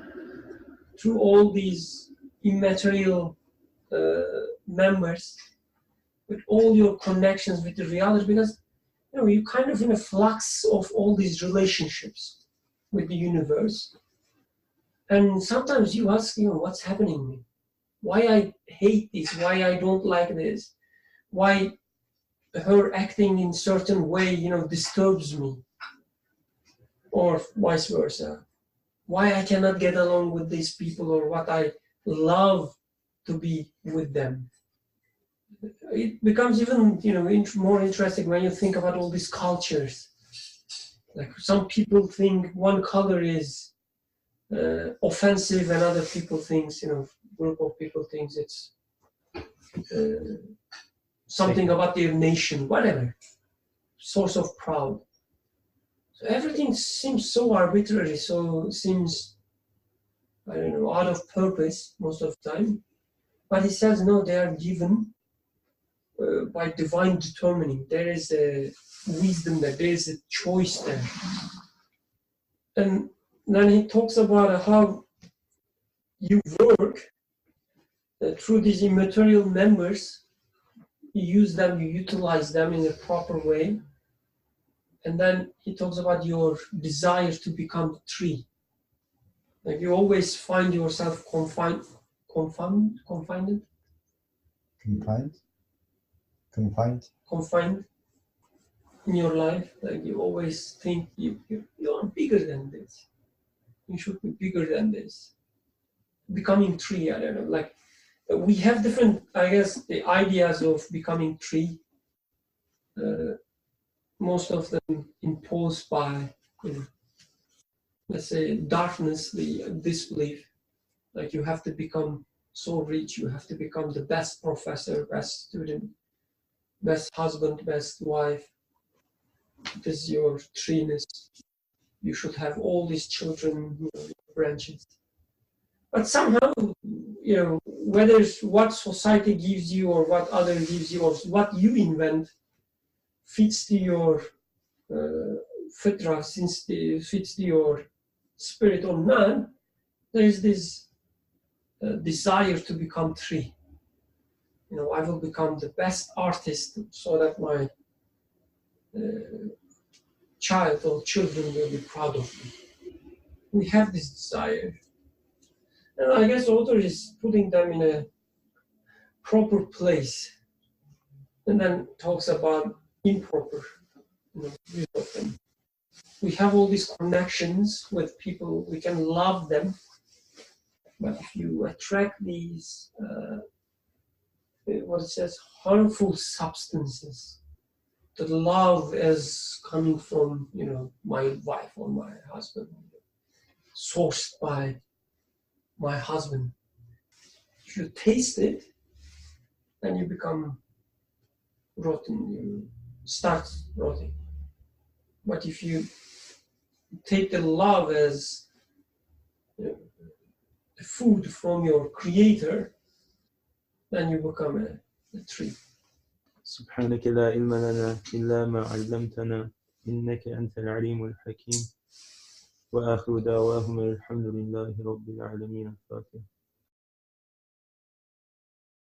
through all these immaterial members, with all your connections with the reality, because you know you're kind of in a flux of all these relationships with the universe, and sometimes you ask, you know, what's happening? Why I hate this? Why I don't like this? Why her acting in certain way, you know, disturbs me, or vice versa? Why I cannot get along with these people, or what I love to be with them. It becomes even, you know, more interesting when you think about all these cultures. Like some people think one color is offensive, and other people think, you know, group of people thinks it's something about their nation, whatever, source of pride. So everything seems so arbitrary, so seems, I don't know, out of purpose most of the time. But he says, no, they are given by divine determining. There is a wisdom there, there is a choice there. And then he talks about how you work through these immaterial members. You use them, you utilize them in a proper way. And then he talks about your desire to become the tree. Like you always find yourself confined in your life. Like you always think you are bigger than this. You should be bigger than this. Becoming tree, I don't know. Like we have different, I guess, the ideas of becoming tree. Most of them imposed by, you know, let's say, darkness, the disbelief. Like you have to become so rich, you have to become the best professor, best student, best husband, best wife. This is your treeness. You should have all these children, you know, branches. But somehow, you know, whether it's what society gives you or what other gives you or what you invent fits to your fitra, since it fits to your spirit or not, there is this desire to become tree. You know, I will become the best artist so that my child or children will be proud of me. We have this desire. And I guess author is putting them in a proper place. And then talks about improper, you know, use of them. We have all these connections with people, we can love them. But if you attract these, what it says, harmful substances, the love is coming from, you know, my wife or my husband, sourced by my husband. If you taste it, then you become rotten, you start rotting. But if you take the love as, you know, food from your creator, then you become a tree. سبحانك لا علم لنا إلا ما علمتنا إنك أنت العليم الحكيم وآخر دعواهم الحمد لله رب العالمين الفاتحة